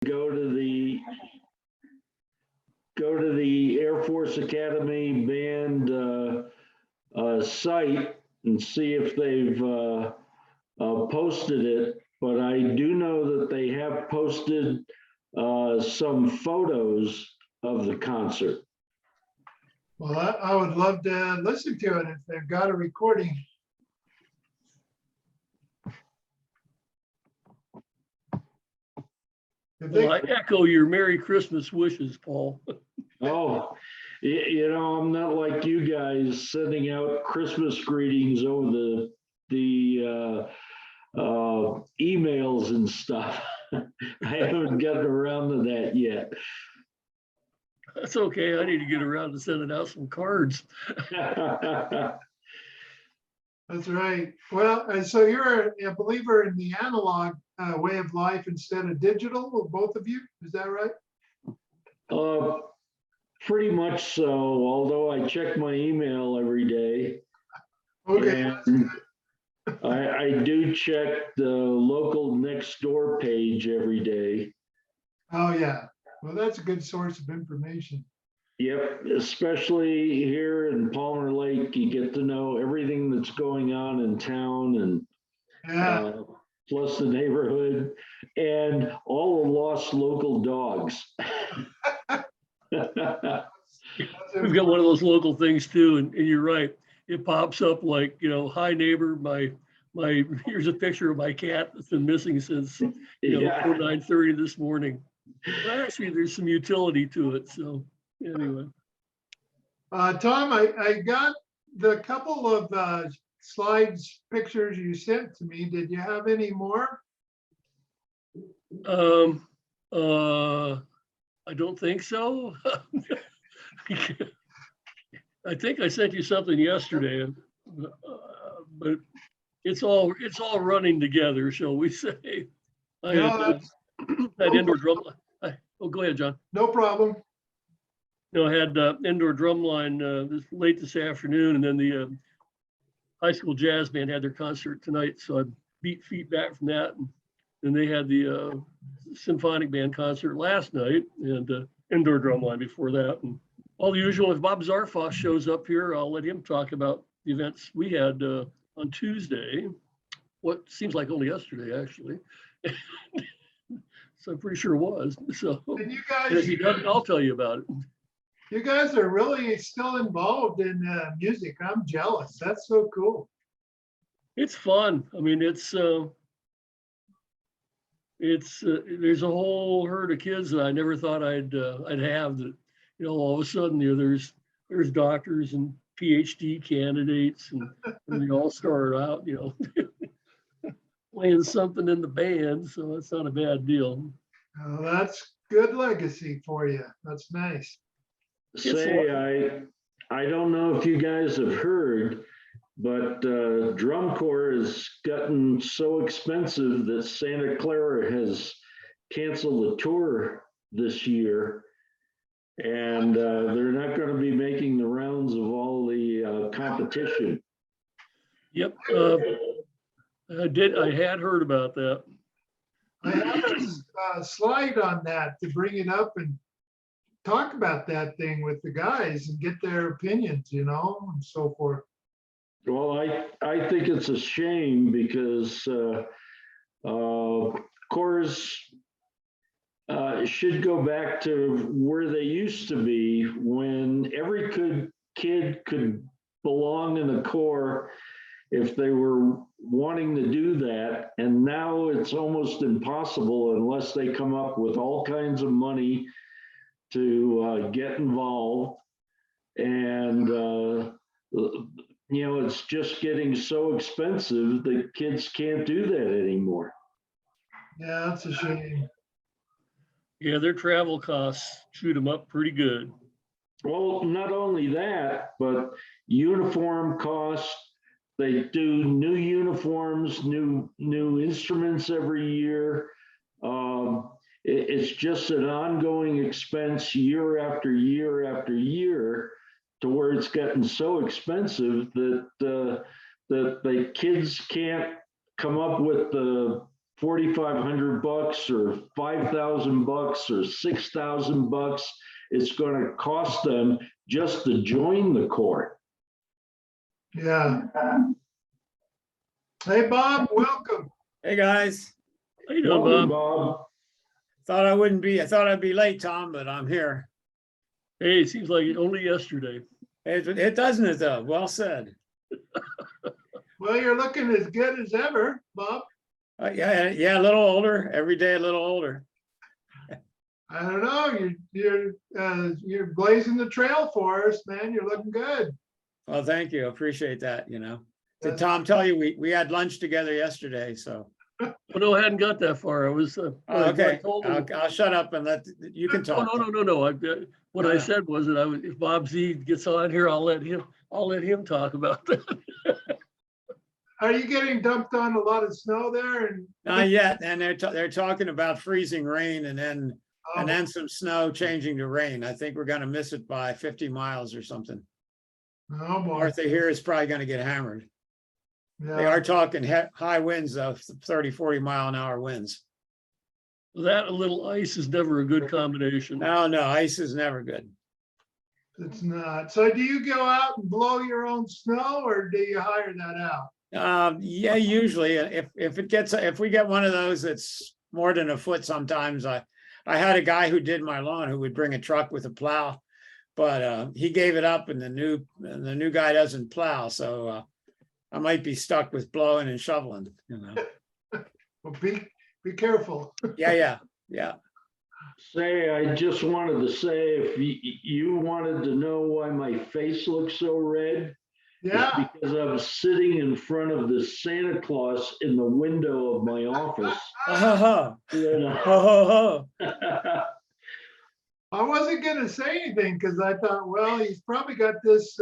go to the Air Force Academy band site and see if they've posted it. But I do know that they have posted some photos of the concert. Well, I would love to listen to it if they've got a recording. Well, I echo your Merry Christmas wishes, Paul. Oh, I'm not like you guys sending out Christmas greetings over the emails and stuff. I haven't gotten around to that yet. That's okay. I need to get around to sending out some cards. That's right. Well, and so you're a believer in the analog way of life instead of digital, both of you? Is that right? Pretty much so, although I check my email every day. Okay. And I do check the local next door page every day. Oh, yeah. Well, that's a good source of information. Yep, especially here in Palmer Lake, you get to know everything that's going on in town and Yeah. plus the neighborhood and all the lost local dogs. We've got one of those local things too, and you're right. It pops up like, hi neighbor, here's a picture of my cat that's been missing since Yeah. 9:30 this morning. Well, actually, there's some utility to it. So anyway. Tom, I got the couple of slides, pictures you sent to me. Did you have any more? I don't think so. I think I sent you something yesterday, but it's all running together, shall we say? I had that indoor drum. Go ahead, John. No problem. No, I had indoor drum line late this afternoon, and then the high school jazz band had their concert tonight. So I beat feet back from that, and they had the symphonic band concert last night, and indoor drum line before that. And all the usual. If Bob Zarfoss shows up here, I'll let him talk about the events we had on Tuesday. What seems like only yesterday, actually. So I'm pretty sure it was. So And you if he guys, doesn't, I'll tell you about it. you guys are really still involved in music. I'm jealous. That's so cool. It's fun. I mean, it's there's a whole herd of kids that I never thought I'd have. That all of a sudden there's doctors and PhD candidates, and we all start out playing something in the band, so that's not a bad deal. Oh, that's good legacy for you. That's nice. Say, I don't know if you guys have heard, but drum corps has gotten so expensive that Santa Clara has canceled the tour this year. And they're not going to be making the rounds of all the competition. Yep. I had heard about that. I have a slide on that to bring it up and talk about that thing with the guys and get their opinions, and so forth. Well, I think it's a shame because corps should go back to where they used to be when every kid could belong in a corps if they were wanting to do that. And now it's almost impossible unless they come up with all kinds of money to get involved. And, it's just getting so expensive that kids can't do that anymore. Yeah, that's a shame. Yeah, their travel costs shoot them up pretty good. Well, not only that, but uniform costs. They do new uniforms, new instruments every year. It's just an ongoing expense year after year after year, to where it's gotten so expensive that the kids can't come up with the $4,500 or $5,000 or $6,000 it's going to cost them just to join the court. Yeah. Hey, Bob, welcome. Hey, guys. How you doing, Welcome, Bob? Bob. I thought I'd be late, Tom, but I'm here. Hey, it seems like only yesterday. It doesn't it though? Well said. Well, you're looking as good as ever, Bob. Yeah, a little older, every day a little older. I don't know, you're blazing the trail for us, man. You're looking good. Well, thank you. Appreciate that, you know. Did Yes. Tom tell you we had lunch together yesterday, so. Oh, no, I hadn't got that far. I was, Oh, what I okay, told him- I'll shut up and let, you can Oh, talk. no. What I No. said was that if Bob Z gets on here, I'll let him talk about that. Are you getting dumped on a lot of snow there? And Not yet, and they're talking about freezing rain and oh, then some snow changing to rain. I think we're gonna miss it by 50 miles or something. oh boy. North of here is probably gonna get hammered. They Yeah. are talking high winds of 30, 40 mile an hour winds. That and a little ice is never a good combination. No, ice is never good. It's not. So do you go out and blow your own snow or do you hire that out? Yeah, usually if we get one of those that's more than a foot, sometimes I had a guy who did my lawn who would bring a truck with a plow, but he gave it up and the new guy doesn't plow, so I might be stuck with blowing and shoveling, you know. Well, be careful. Yeah. Say, I just wanted to say, if you wanted to know why my face looks so red, Yeah. it's because I'm sitting in front of the Santa Claus in the window of my office. You know? I wasn't gonna say anything because I thought, well, he's probably got this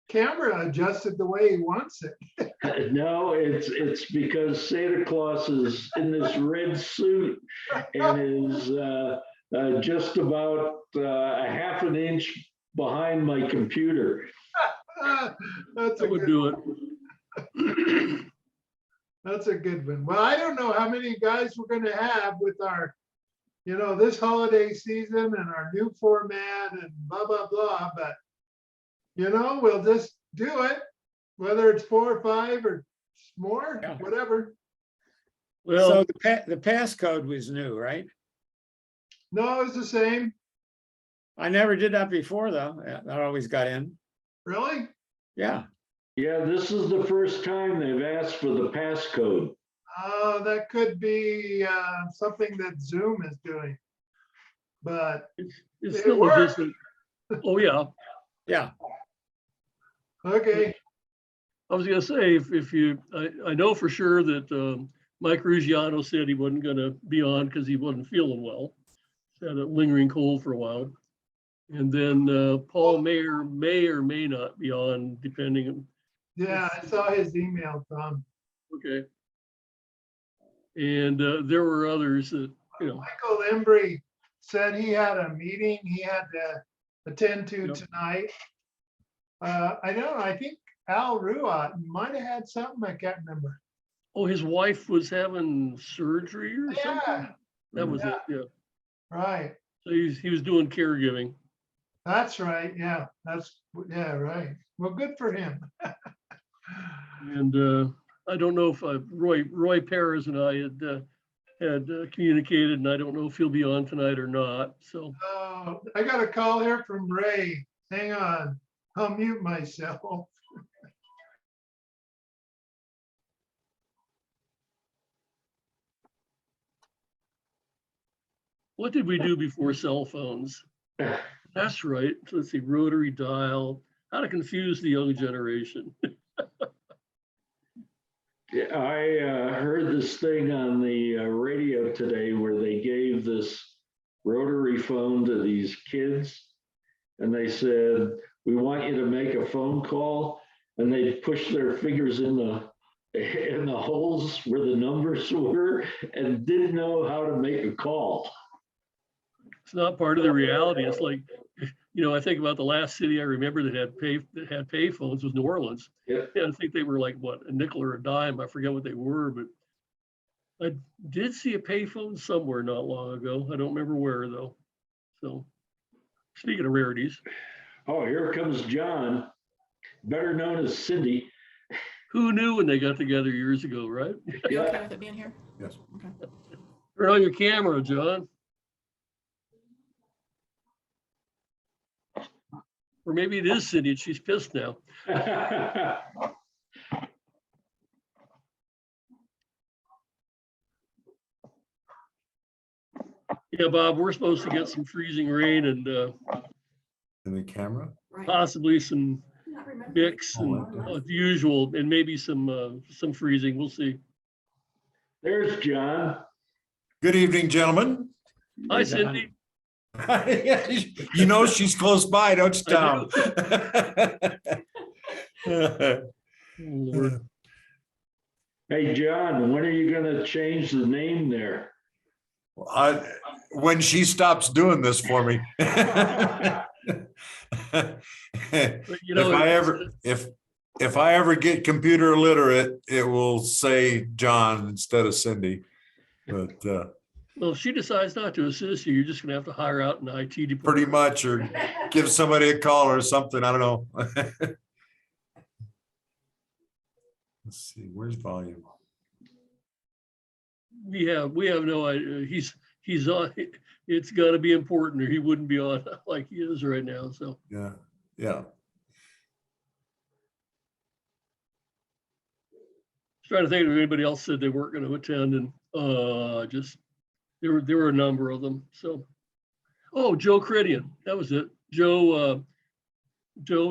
camera adjusted the way he wants it. No, it's because Santa Claus is in this red suit and is just about a half an inch behind my computer. That's I a would good, do it. that's a good one. Well, I don't know how many guys we're gonna have with our, this holiday season and our new format and blah, blah, blah, but we'll just do it, whether it's 4 or 5 or more, Yeah. whatever. Well, So the passcode was new, right? No, it's the same. I never did that before though. Yeah, that always got in. Really? Yeah. Yeah, this is the first time they've asked for the passcode. That could be something that Zoom is doing. But, it's it still a worked. decent. Oh, yeah. Yeah. okay, I was gonna say, if you, I know for sure that Mike Ruggiano said he wasn't gonna be on because he wasn't feeling well. He had a lingering cold for a while. And then Paul Mayer may or may not be on, depending. yeah, I saw his email, Tom. Okay. And there were others that, Michael Embry said he had a meeting he had to attend to Yep. tonight. I think Al Ruat might have had something, I can't remember. oh, his wife was having surgery or something. Yeah, That was it, yeah. right. So he was doing caregiving. That's right. Yeah, yeah, right. Well, good for him. And I don't know if Roy Perez and I had communicated, and I don't know if he'll be on tonight or not. So I got a call here from Ray. Hang on, I'll mute myself. what did we do before cell phones? That's right. So let's see, rotary dial. How to confuse the young generation. Yeah, I heard this thing on the radio today where they gave this rotary phone to these kids. And they said, we want you to make a phone call. And they pushed their fingers in the holes where the numbers were and didn't know how to make a call. It's not part of the reality. It's like, I think about the last city I remember that had pay phones was New Orleans. Yeah. Yeah, I think they were like what, a nickel or a dime. I forget what they were, but I did see a payphone somewhere not long ago. I don't remember where though. So speaking of rarities, Oh, here comes John, better known as Cindy. who knew when they got together years ago, right? You okay with it being here? Yes. Okay. Turn on your camera, John. Or maybe it is Cindy and she's pissed now. Yeah, Bob, we're supposed to get some freezing rain and In the camera? Right. possibly some Not remembering. mix and the usual, and maybe some freezing. We'll see. There's John. Good evening, gentlemen. Hi, Hey, John. Cindy. You know she's close by, don't you, I Tom? Oh, Lord. Hey, John, when are you gonna change the name there? When she stops doing this for me. But, you know, If I ever get computer illiterate, it will say John instead of Cindy. But well, if she decides not to assist you, you're just gonna have to hire out an IT department. pretty much, or give somebody a call or something. I don't know. Let's see, where's volume? We have no idea. He's on. It's got to be important, or he wouldn't be on like he is right now. So Yeah. trying to think if anybody else said they weren't going to attend, and just there were a number of them. So, oh, Joe Credian, that was it. Joe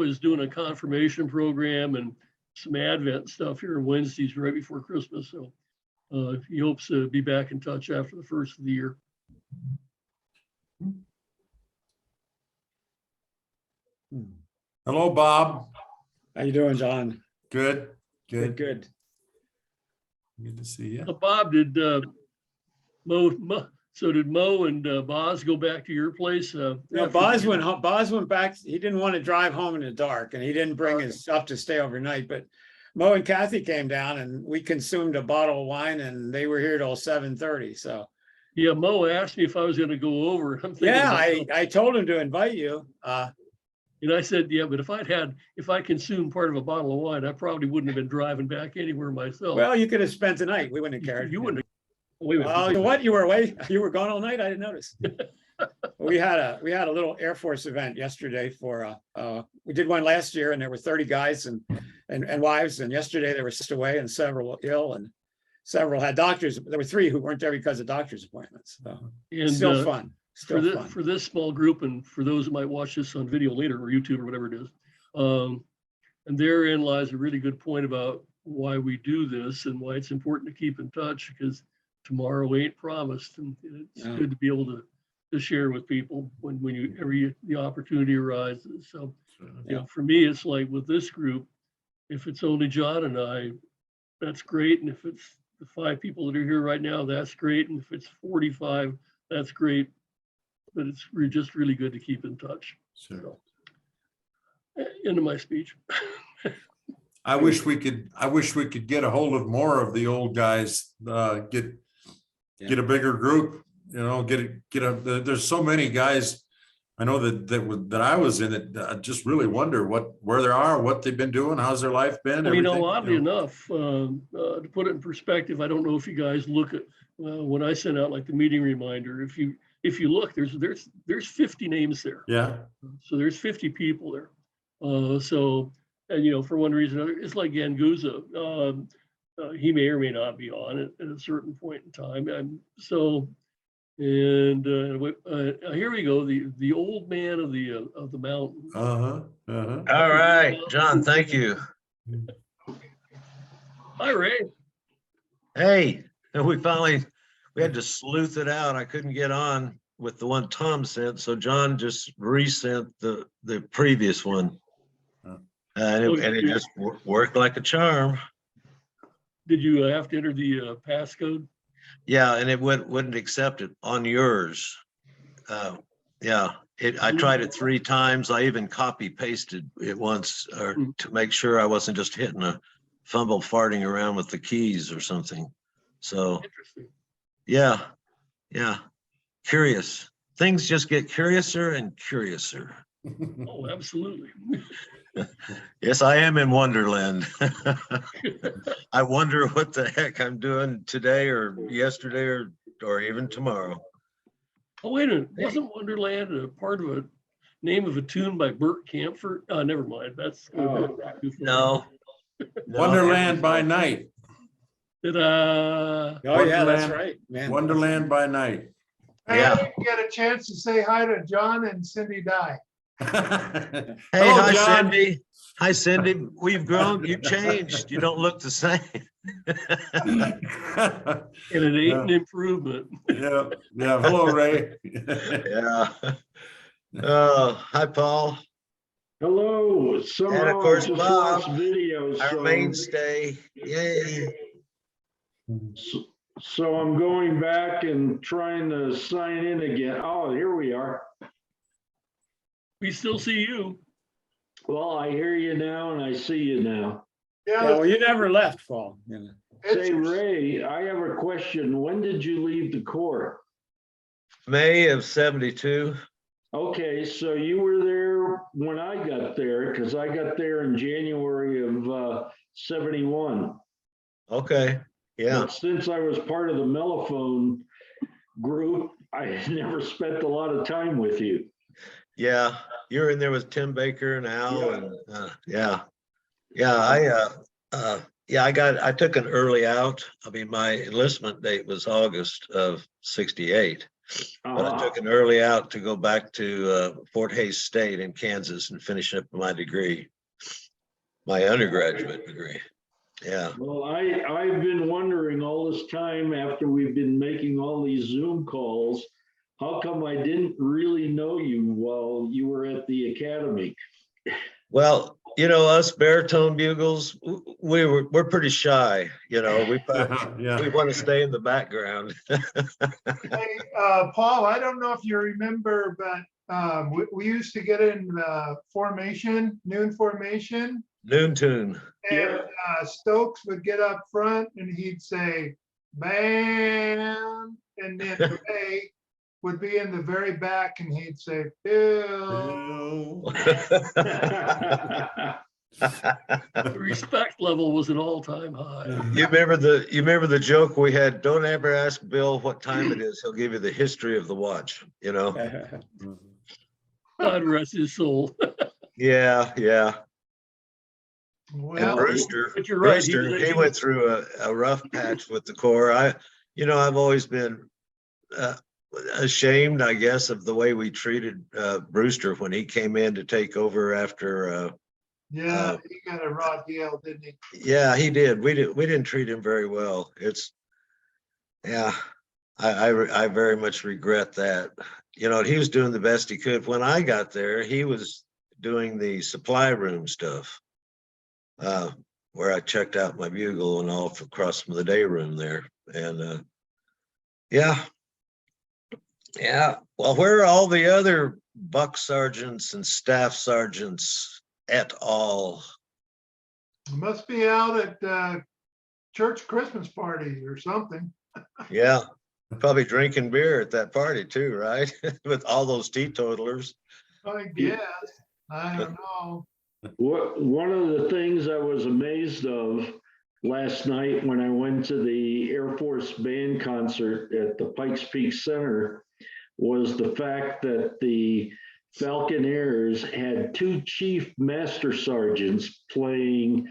is doing a confirmation program and some Advent stuff here Wednesdays right before Christmas. So he hopes to be back in touch after the first of the year. Hello, Bob. How you doing, John? Good. Good. Good to see you. Bob, did Mo so did Mo and Boz go back to your place? No, after Boz the- went back. He didn't want to drive home in the dark and he didn't bring his stuff to stay overnight, but Mo and Kathy came down and we consumed a bottle of wine and they were here till 7:30. So Yeah, Mo asked me if I was going to go over. I'm thinking yeah, about- I told him to invite you. And I said, yeah, but if I consumed part of a bottle of wine, I probably wouldn't have been driving back anywhere myself. Well, you could have spent the night. We wouldn't have cared. You wouldn't have. Wait a minute. Oh, you know what? You were away. You were gone all night. I didn't notice. We had a little Air Force event yesterday for we did one last year and there were 30 guys and wives, and yesterday there were 6 away and several ill and several had doctors. There were 3 who weren't there because of doctor's appointments. So And still fun. Still fun. for this small group, and for those who might watch this on video later or YouTube or whatever it is, and therein lies a really good point about why we do this and why it's important to keep in touch, because tomorrow ain't promised, and it's Yeah. good to be able to share with people when the opportunity arises. So, you know, for me, it's like with this group, if it's only John and I, that's great, and if it's the 5 people that are here right now, that's great, and if it's 45, that's great. But it's just really good to keep in touch. Sure. End of my speech. I wish we could get a hold of more of the old guys, get a bigger group, you know, there's so many guys. I know that I was in it. I just really wonder where they are, what they've been doing, how's their life been. I mean, everything, oddly you know. enough, to put it in perspective, I don't know if you guys look at when I send out like the meeting reminder. If you look, there's 50 names there. Yeah, So there's 50 people there. So, and you know, for one reason or another, it's like Ganguza. He may or may not be on it at a certain point in time. Here we go. The old man of the mountain. All right, John, thank you. Hi, Ray. Hey, we had to sleuth it out. I couldn't get on with the one Tom sent, so John just resent the previous one. And it just worked like a charm. Did you have to enter the passcode? Yeah, and it wouldn't accept it on yours. I tried it 3 times. I even copy pasted it once to make sure I wasn't just hitting a fumble farting around with the keys or something. So, Interesting. yeah, yeah, curious. Things just get curiouser and curiouser. Oh, absolutely. Yes, I am in Wonderland. I wonder what the heck I'm doing today or yesterday or even tomorrow. Oh, wait a minute. Wasn't Wonderland a part of a name of a tune by Burt Camford? Never mind. That's Oh. No. No. Wonderland by night, Did Oh, yeah, that's Wonderland. right, man. Wonderland by night. Hey, Yeah. I didn't get a chance to say hi to John and Cindy Dye. Hey, Hello, hi, John. Cindy. Hi, Cindy. We've grown. You've changed. You don't look the same. and it ain't an improvement. Yeah, yeah. Hello, Ray. Yeah. Oh, hi, Paul. Hello, somehow I course, just Bob, lost video, Our so, mainstay. Yay. so I'm going back and trying to sign in again. Oh, here we are. We still see you. Well, I hear you now and I see you now. Yeah, Yeah, well, you never left, Paul. You know. Say, it's, Ray, I have a question. When did you leave the Corps? May of 72. Okay, so you were there when I got there, because I got there in January of 71. Okay. Yeah. But since I was part of the Mellophone group, I never spent a lot of time with you. Yeah. You're in there with Tim Baker and Al Yeah. and yeah. Yeah. I took an early out. I mean, my enlistment date was August of 68. But I took an early out to go back to Fort Hays State in Kansas and finish up my degree, my undergraduate degree. Yeah. Well, I've been wondering all this time after we've been making all these Zoom calls, how come I didn't really know you while you were at the academy? Well, us baritone bugles, we're pretty shy. We Yeah. want to stay in the background. hey, Paul, I don't know if you remember, but we used to get in formation, noon formation, Noon tune. and Stokes would get up front and he'd say, "Bam," and then Ray would be in the very back and he'd say, "Bill." The respect level was an all-time high. You remember the joke we had? Don't ever ask Bill what time it is. He'll give you the history of the watch. God rest his soul. Yeah. And Well, Brewster, But you're right, he went through a rough patch with the Corps. I've always been ashamed, I guess, of the way we treated Brewster when he came in to take over after. yeah, he got a raw deal, didn't he? Yeah, he did. We didn't treat him very well. I very much regret that. He was doing the best he could. When I got there, he was doing the supply room stuff, where I checked out my bugle and all across from the day room there. And yeah. Well, where are all the other buck sergeants and staff sergeants et al? Must be out at church Christmas party or something. Yeah, probably drinking beer at that party too, right? With all those teetotalers. I guess. I don't know. One of the things I was amazed of last night when I went to the Air Force band concert at the Pikes Peak Center was the fact that the Falconeers had two chief master sergeants playing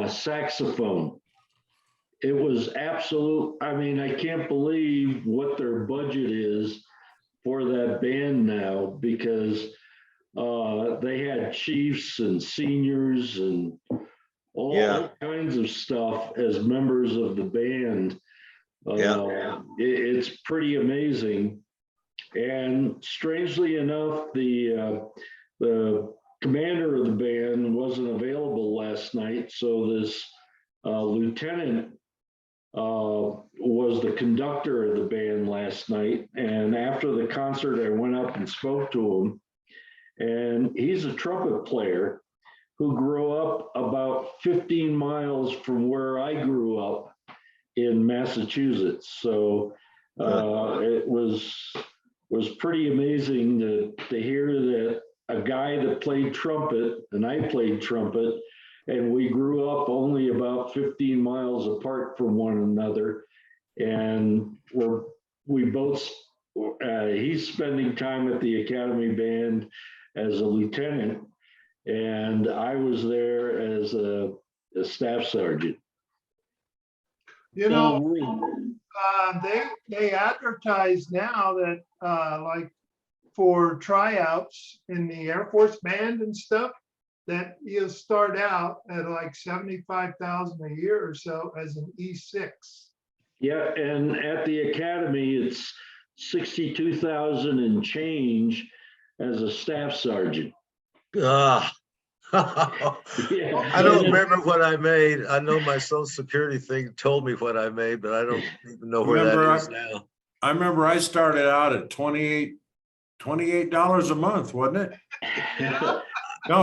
saxophone. It was absolute. I mean, I can't believe what their budget is for that band now, because they had chiefs and seniors and all kinds of stuff as members of the band. It's pretty amazing. And strangely enough, the commander of the band wasn't available last night, so this lieutenant was the conductor of the band last night. And after the concert, I went up and spoke to him. And he's a trumpet player who grew up about 15 miles from where I grew up. in Massachusetts. So it was pretty amazing to hear that a guy that played trumpet and I played trumpet, and we grew up only about 15 miles apart from one another. And we both, he's spending time at the Academy Band as a lieutenant, and I was there as a staff sergeant. You know, Oh, they advertise now that like for tryouts in the Air Force Band and stuff, that you'll start out at like 75,000 a year or so as an E6. Yeah, and at the Academy, it's 62,000 and change as a staff sergeant. Ah. Yeah. I don't remember what I made. I know my social security thing told me what I made, but I don't even know where Remember, that is now. I remember I started out at $28 a month, wasn't it? No,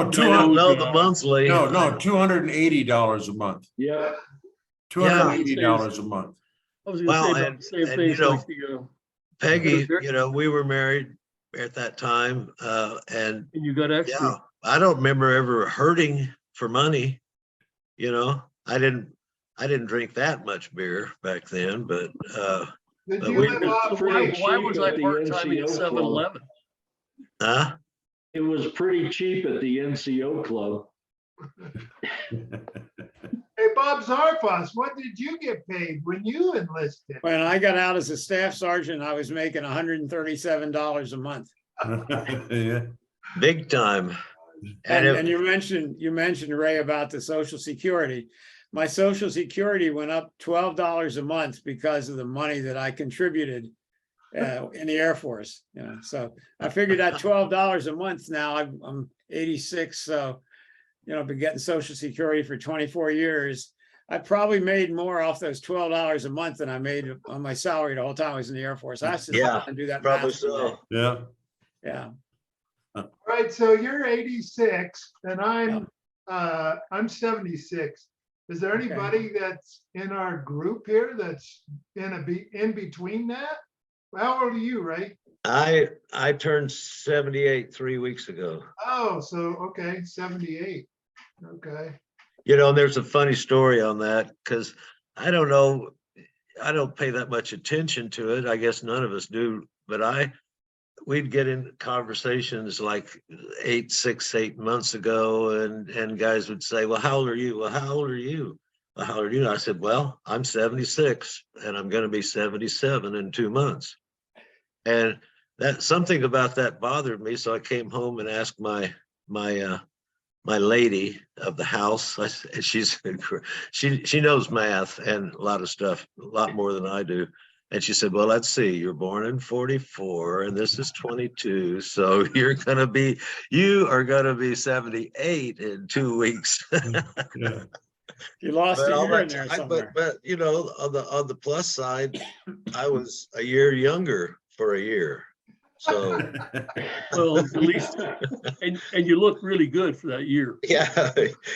No, the monthly. no, $280 a month. Yeah, $280 a month. I was gonna Well, say about the same and, thing. you know, like the, Peggy, Sure. you know, we were married at that time, and and you got extra. yeah, I don't remember ever hurting for money. You know, I didn't drink that much beer back then, but Did But you we- live It's off pretty like, Why cheap was at I the part-timing at NCO club. 7-Eleven? huh? It was pretty cheap at the NCO club. hey, Bob Zarfos, what did you get paid when you enlisted? When I got out as a staff sergeant, I was making $137 a month. Yeah. Big time. And you mentioned, Ray, about the Social Security. My Social Security went up $12 a month because of the money that I contributed in the Air Force. You know, so I figured that $12 a month now. I'm 86, so you know, been getting Social Security for 24 years. I probably made more off those $12 a month than I made on my salary the whole time I was in the Air Force. I still Yeah, do that probably math today. so. Yeah. Yeah. Right, so you're 86 and I'm 76. Is there Okay. anybody that's in our group here that's in between that? How old are you, Ray? I turned 78 3 weeks ago. Oh, so, okay, 78. Okay. You know, there's a funny story on that because I don't know, I don't pay that much attention to it. I guess none of us do, but we'd get in conversations like 8 months ago, and guys would say, well, how old are you? Well, how old are you? Well, how old are you? And I said, well, I'm 76 and I'm going to be 77 in 2 months. And that something about that bothered me. So I came home and asked my lady of the house. She knows math and a lot of stuff, a lot more than I do. And she said, well, let's see, you're born in 44 and this is 22. So you are going to be 78 in 2 weeks. Yeah. You lost a year in there somewhere. But you know, on the plus side, I was a year younger for a year. So Well, at least, and you look really good for that year. yeah,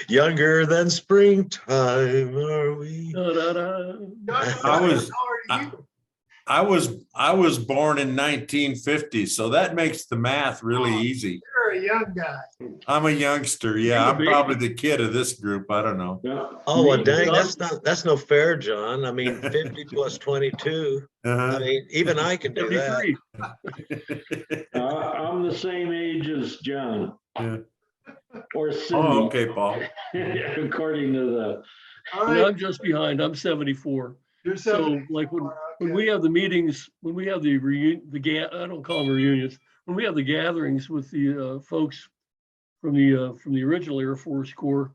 younger than springtime, are we? Da-da-da. I was- How old are you? I was born in 1950, so that makes the math really easy. You're a young guy. I'm a youngster. Yeah, I'm probably the kid of this group. I don't know. yeah. Oh, well, dang, John? that's no fair, John. I mean, 50 plus 22. I Uh-huh. mean, even I can do that. 73. I'm the same age as John. Yeah. Or Cindy. Oh, okay, Paul. According to the, All And right, I'm just behind. I'm 74. you're So 74. like when Okay. we have the meetings, when we have the I don't call them reunions, when we have the gatherings with the folks from the original Air Force Corps,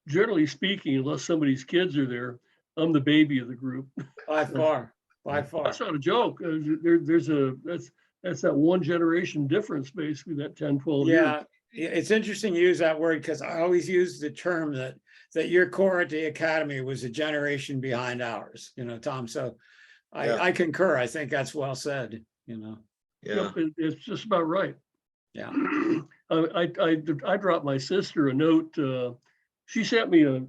generally speaking, unless somebody's kids are there, I'm the baby of the group. By far. That's not a joke. That's that one generation difference, basically, that 10, 12 years. Yeah, it's interesting you use that word because I always use the term that your corps at the academy was a generation behind ours, you know, Tom. So Yeah. I concur. I think that's well said, you know. Yeah. Yep, it's just about right. Yeah. I dropped my sister a note. She sent me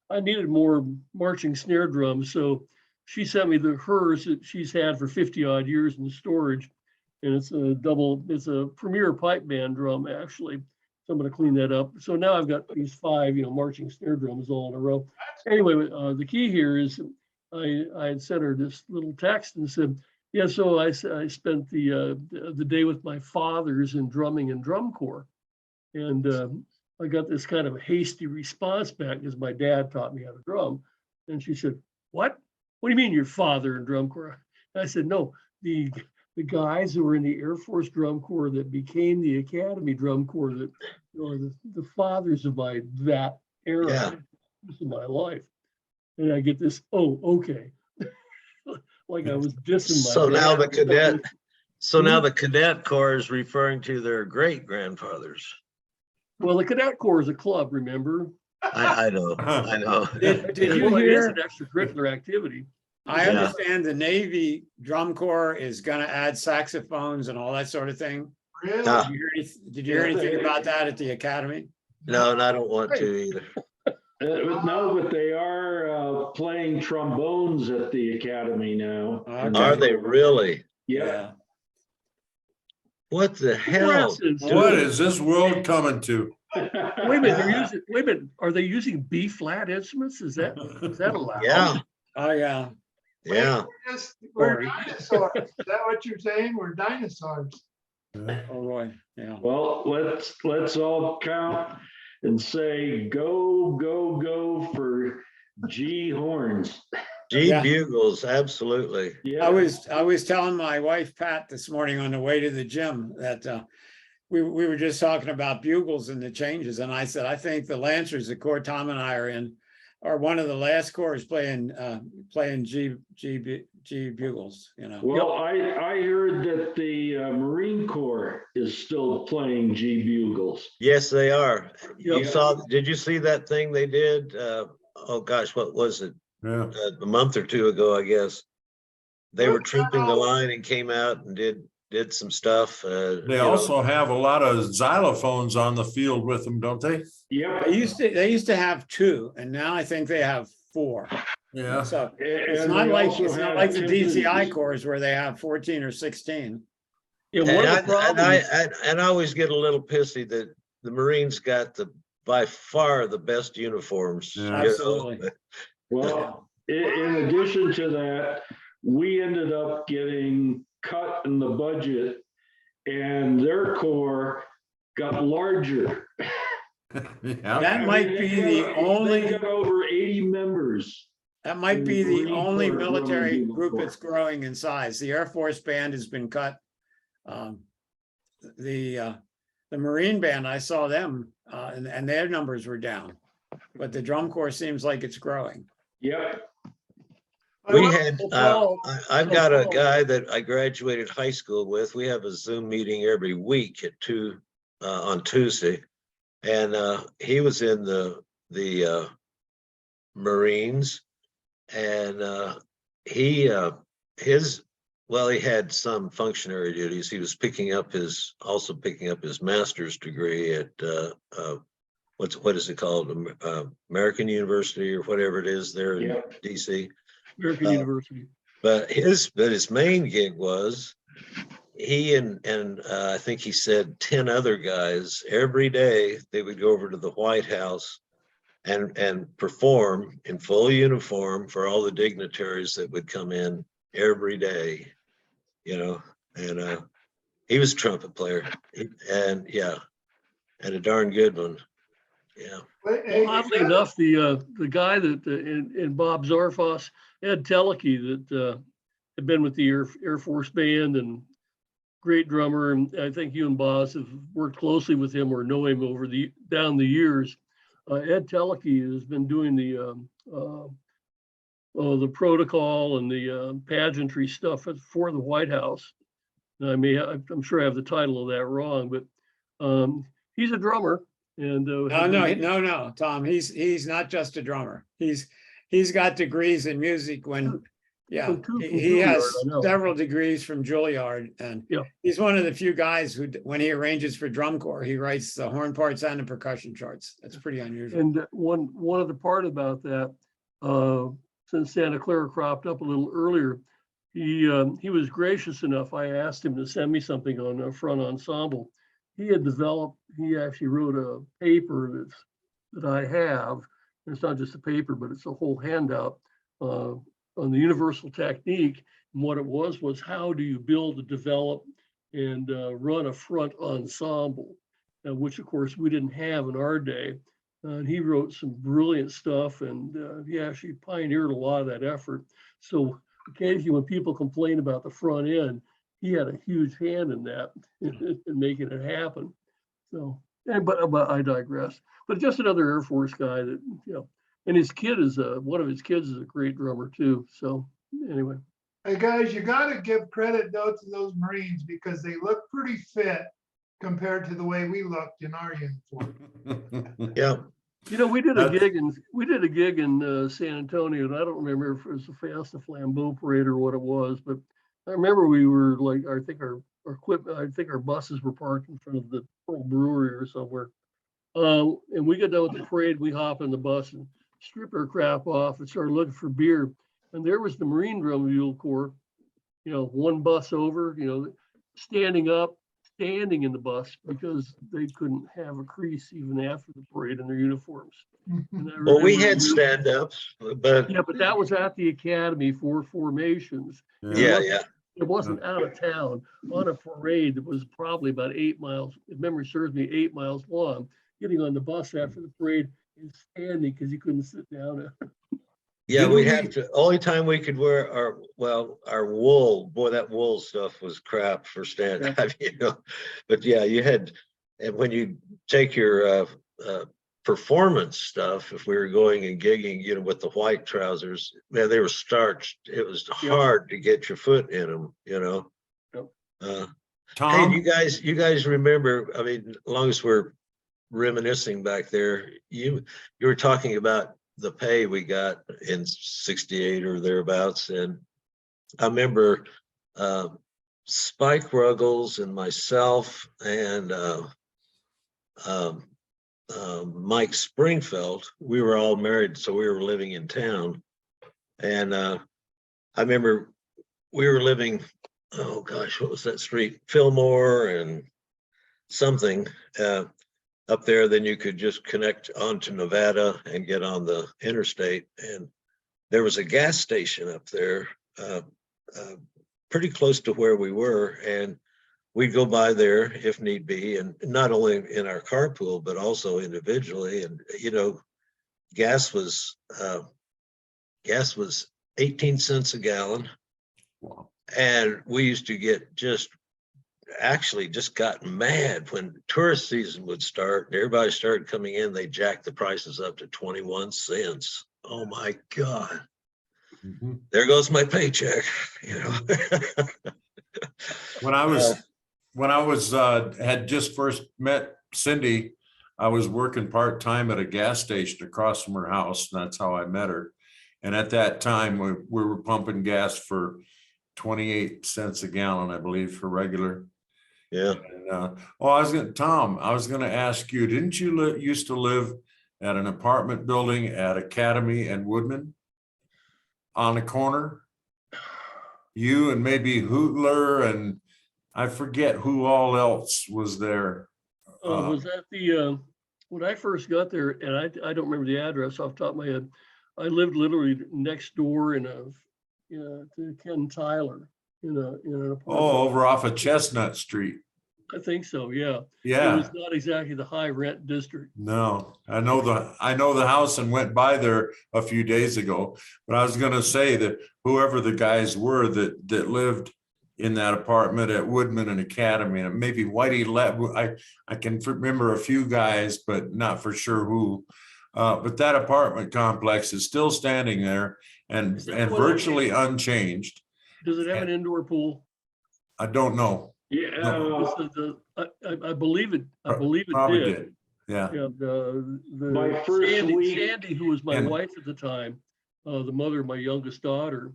I needed more marching snare drums. So she sent me hers that she's had for 50 odd years in storage. And it's a Premier pipe band drum, actually. So I'm going to clean that up. So now I've got these 5, marching snare drums all in a row. Anyway, the key here is I had sent her this little text and said, yeah, so I spent the day with my fathers in drumming and drum corps. And I got this kind of hasty response back because my dad taught me how to drum. And she said, what? What do you mean your father in drum corps? And I said, no, the guys who were in the Air Force Drum Corps that became the Academy Drum Corps, that are the fathers of that era Yeah. of my life. And I get this, oh, okay. Like I was dissing my So now dad. the cadet corps is referring to their great grandfathers. Well, the Cadet Corps is a club, remember? I know, I know. Did you Well, it is hear? an extracurricular activity. I Yeah. understand the Navy Drum Corps is gonna add saxophones and all that sort of thing. Really? Ah. Did you hear anything about that at the academy? No, and I don't want to either. No, but they are playing trombones at the academy now. Okay. Are they really? Yeah. What the hell? Impressive, too. What is this world coming to? Wait a minute, wait a minute, are they using B flat instruments? Is that allowed? Yeah, Oh, yeah. yeah. We're dinosaurs. Is that what you're saying? We're dinosaurs. Oh, boy, yeah. Well, let's all count and say go, go, go for G horns. G Yeah. bugles, absolutely. Yeah. I was telling my wife, Pat, this morning on the way to the gym that we were just talking about bugles and the changes. And I said, I think the Lancers, the corps Tom and I are in, are one of the last corps playing G bugles, Well, I heard that the Marine Corps is still playing G bugles. Yes, they are. Yep. Did you see that thing they did? Oh gosh, what was it? Yeah. A month or two ago, I guess. They were trooping the line and came out and did some stuff. They also have a lot of xylophones on the field with them, don't they? Yep. They used to have 2, and now I think they have 4. Yeah. So it's And not they like also have the DCI timpani. corps where they have 14 or 16. Yeah, one of the And problems, I always get a little pissy that the Marines got by far the best uniforms. Yeah. you know? Absolutely. Well, in addition to that, we ended up getting cut in the budget and their corps got larger. Yeah. That might be the They only, got over 80 members. that might be the Marine only Corps military Roman group Corps. that's growing in size. The Air Force band has been cut. The Marine band, I saw them, and their numbers were down. But the drum corps seems like it's growing. Yep. We had, Paul, I've got a guy that I graduated high school with. We have a Zoom meeting every week at 2 on Tuesday. And he was in the Marines, and he had some functionary duties. He was also picking up his master's degree at what is it called? American University or whatever it is there in Yep. DC. American University. But his main gig was he and I think he said 10 other guys every day they would go over to the White House and perform in full uniform for all the dignitaries that would come in every day, and he was a trumpet player and a darn good one. Yeah. Well, oddly enough, the guy that in Bob Zarfos, Ed Teleke, that had been with the Air Force band and great drummer, and I think you and Boz have worked closely with him or know him over down the years. Ed Teleke has been doing the protocol and the pageantry stuff for the White House. And I'm sure I have the title of that wrong, but he's a drummer. And No, Tom, he's not just a drummer. He's got degrees in music he has Juilliard, I know. several degrees from Juilliard, and Yeah. he's one of the few guys who, when he arranges for drum corps, he writes the horn parts and the percussion charts. That's pretty unusual. And one other part about that, since Santa Clara cropped up a little earlier, he was gracious enough. I asked him to send me something on a front ensemble. He actually wrote a paper that I have. It's not just a paper, but it's a whole handout on the universal technique. And what it was how do you build, develop, and run a front ensemble, which of course we didn't have in our day. And he wrote some brilliant stuff, and he actually pioneered a lot of that effort. So occasionally when people complain about the front end, he had a huge hand in that, in making it happen. So, but I digress. But just another Air Force guy that, and his kid is one of his kids is a great drummer too. So anyway. Hey guys, you gotta give credit though to those Marines because they look pretty fit compared to the way we looked in our uniform. Yeah. We did a gig in San Antonio, and I don't remember if it was the Fiesta Flambeau parade or what it was, but I remember we were like, I think our buses were parked in front of the Pearl Brewery or somewhere. And we got done with the parade, we hopped in the bus and stripped our crap off and started looking for beer. And there was the Marine Drum Mule Corps, one bus over, standing in the bus because they couldn't have a crease even after the parade in their uniforms. Well, we had stand-ups, but Yeah, but that was at the Academy for formations. yeah. It wasn't out of town on a parade that was probably about 8 miles, if memory serves me, 8 miles long, getting on the bus after the parade and standing because you couldn't sit down. Yeah, we had to, only time we could wear our wool, boy, that wool stuff was crap for stand up, But yeah, you had, and when you take your performance stuff, if we were going and gigging, with the white trousers, man, they were starched. It was hard to get your foot in them, Tom? Hey, you guys remember, I mean, as long as we're reminiscing back there, you were talking about the pay we got in 68 or thereabouts. And I remember Spike Ruggles and myself and Mike Springfield, we were all married, so we were living in town. And I remember we were living, oh gosh, what was that street? Fillmore and something. Up there, then you could just connect onto Nevada and get on the interstate. And there was a gas station up there, pretty close to where we were. And we'd go by there if need be, and not only in our carpool, but also individually. And, gas was 18 cents a gallon. Wow. And we used to get just got mad when tourist season would start and everybody started coming in. They jacked the prices up to 21 cents. Oh my God. Mhm. There goes my paycheck, When I was had just first met Cindy, I was working part-time at a gas station across from her house. And that's how I met her. And at that time, we were pumping gas for 28 cents a gallon, I believe, for regular. Yeah. And, I was going to ask you, didn't you used to live at an apartment building at Academy and Woodman on the corner? You and maybe Hootler and I forget who all else was there. Was that when I first got there, and I don't remember the address off the top of my head. I lived literally next door to Ken Tyler in an apartment. Oh, over off of Chestnut Street. I think so, yeah. Yeah. It was not exactly the high rent district. No, I know the house and went by there a few days ago. But I was going to say that whoever the guys were that lived in that apartment at Woodman and Academy, and maybe Whitey I can remember a few guys, but not for sure who. But that apartment complex is still standing there and virtually unchanged. Does it have an indoor pool? I don't know. Yeah. I believe it. I believe it Probably did. Yeah. My first week- Sandy, who was my wife at the time, the mother of my youngest daughter,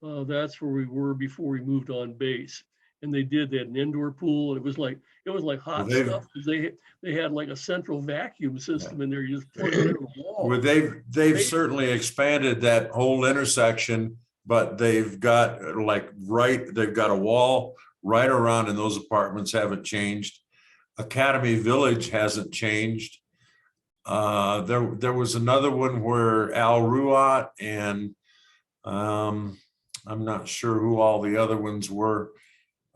that's where we were before we moved on base. and they had an indoor pool, and it was like hot They've- stuff, because they had like a central vacuum system in there, you just plug it in a wall. Well, they've certainly expanded that whole intersection, but they've got they've got a wall right around, and those apartments haven't changed. Academy Village hasn't changed. There was another one where Al Ruat and I'm not sure who all the other ones were.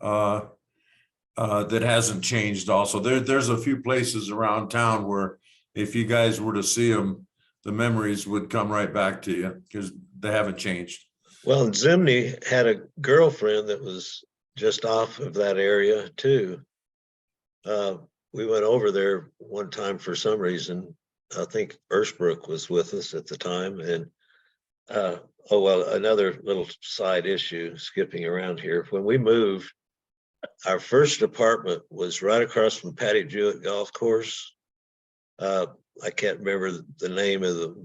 That hasn't changed also. There's a few places around town where if you guys were to see them, the memories would come right back to you because they haven't changed. Well, Zimney had a girlfriend that was just off of that area too. We went over there one time for some reason. I think Ershbrook was with us at the time. And oh, well, another little side issue, skipping around here. When we moved, our first apartment was right across from Patty Jewett Golf Course. I can't remember the name of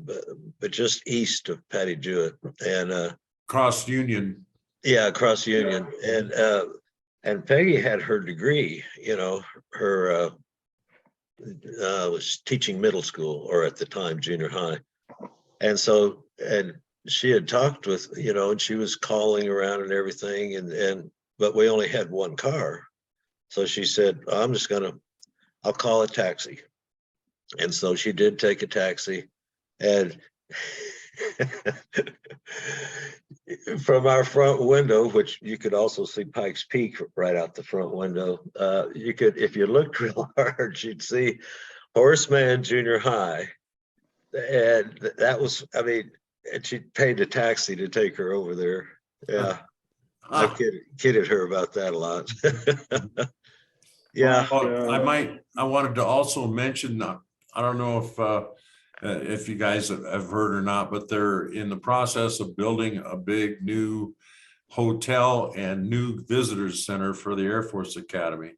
but just east of Patty Jewett, and Cross Union. yeah, across Union. And Peggy had her degree, her was teaching middle school, or at the time junior high. And so, and she had talked with, and she was calling around and everything, but we only had one car. So she said, I'll call a taxi. And so she did take a taxi, and from our front window, which you could also see Pikes Peak right out the front window, you could, if you looked real hard, you'd see Horseman Junior High. And that was, and she paid a taxi to take her over there. Yeah. I kidded her about that a lot. Yeah. Well, I wanted to also mention, I don't know if you guys have heard or not, but they're in the process of building a big new hotel and new visitors center for the Air Force Academy.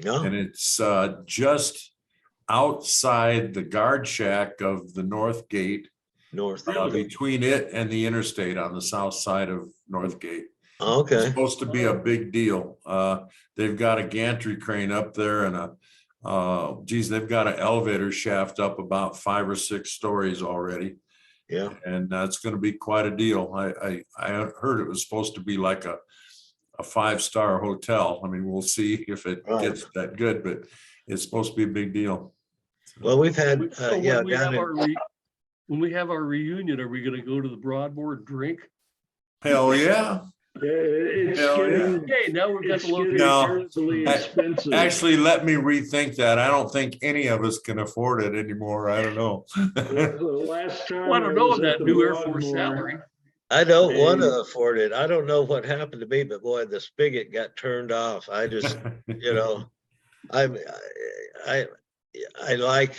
No. And it's just outside the guard shack of the North Gate, North. between it and the interstate on the south side of North Gate. Okay. It's supposed to be a big deal. They've got a gantry crane up there and they've got an elevator shaft up about 5 or 6 stories already. Yeah. And that's going to be quite a deal. I heard it was supposed to be like a 5-star hotel. We'll see if it gets that good, but it's supposed to be a big deal. Well, we've had, So when we have our reunion, are we going to go to the Broadmoor and drink? Hell yeah. Yeah, it's Hell yeah. getting, Okay, now we've got it's the location. getting No. terribly expensive. Actually, let me rethink that. I don't think any of us can afford it anymore. I don't know. The last time Well, I don't know was on at that the new Air Force Broadmoor, salary. I don't want And- to afford it. I don't know what happened to me, but boy, the spigot got turned off. I just, I like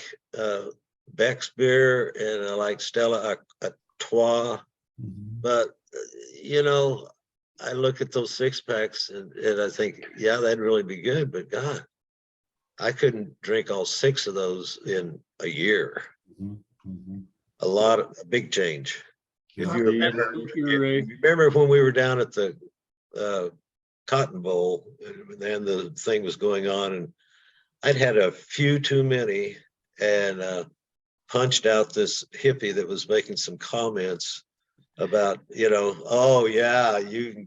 Beck's beer, and I like Stella Artois, but I look at those 6-packs and I think, yeah, that'd really be good, but God, I couldn't drink all 6 of those in a year. A big change. If you remember when we were down at the Cotton Bowl and then the thing was going on, and I'd had a few too many and punched out this hippie that was making some comments about, oh yeah, you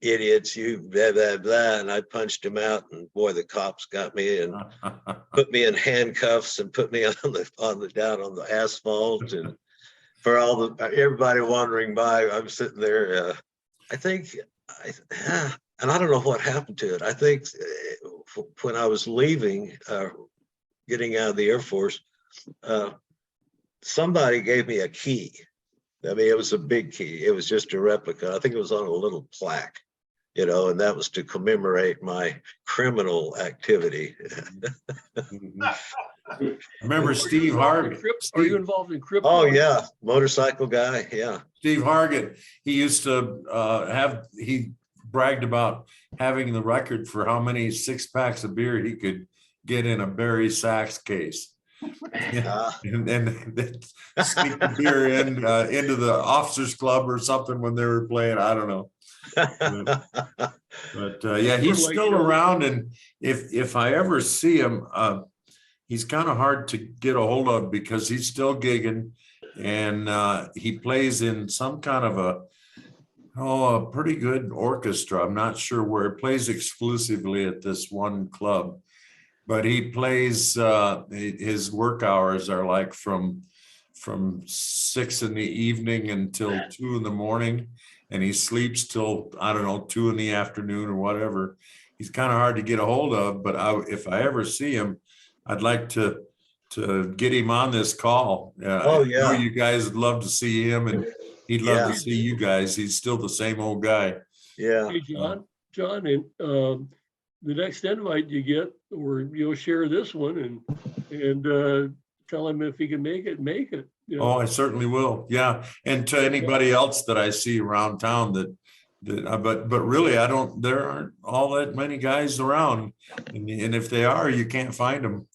idiots, you blah, blah, blah. And I punched him out, and boy, the cops got me and put me in handcuffs and put me down on the asphalt. And for everybody wandering by, I'm sitting there. And I don't know what happened to it. I think when I was leaving, getting out of the Air Force, somebody gave me a key. It was a big key. It was just a replica. I think it was on a little plaque, and that was to commemorate my criminal activity. Remember Steve Hargan? Are you involved in crypto? Oh yeah, motorcycle guy. Yeah. Steve Hargan, he used to he bragged about having the record for how many 6-packs of beer he could get in a Barry Sachs case. And then sneak the beer into the officers club or something when they were playing. I don't know. But yeah, he's still around, and if I ever see him, he's kind of hard to get a hold of because he's still gigging, and he plays in some kind of a pretty good orchestra. I'm not sure where. He plays exclusively at this one club, but he plays. His work hours are like from 6 in the evening until 2 in the morning. And he sleeps till, I don't know, 2 in the afternoon or whatever. He's kind of hard to get a hold of, but if I ever see him, I'd like to get him on this call. Oh, I know yeah. you guys would love to see him, and he'd love Yeah. to see you guys. He's still the same old guy. Yeah. Hey, John, and the next invite you get, or you'll share this one and tell him if he can make it. You know? Oh, I certainly will. Yeah. And to anybody else that I see around town but really, there aren't all that many guys around. And if they are, you can't find them.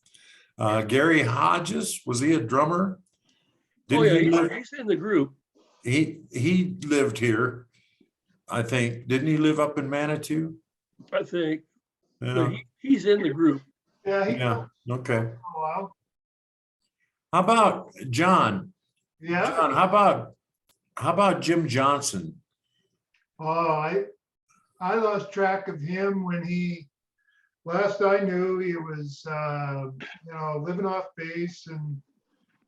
Gary Hodges, was he a drummer? Oh, yeah, He live? he's in the group. He lived here, I think. Didn't he live up in Manitou? I think. Yeah. But he's in the group. Yeah, he Yeah. Okay. a while. How about John? Yeah. John, how about Jim Johnson? Oh, I lost track of him when last I knew, he was, living off base, and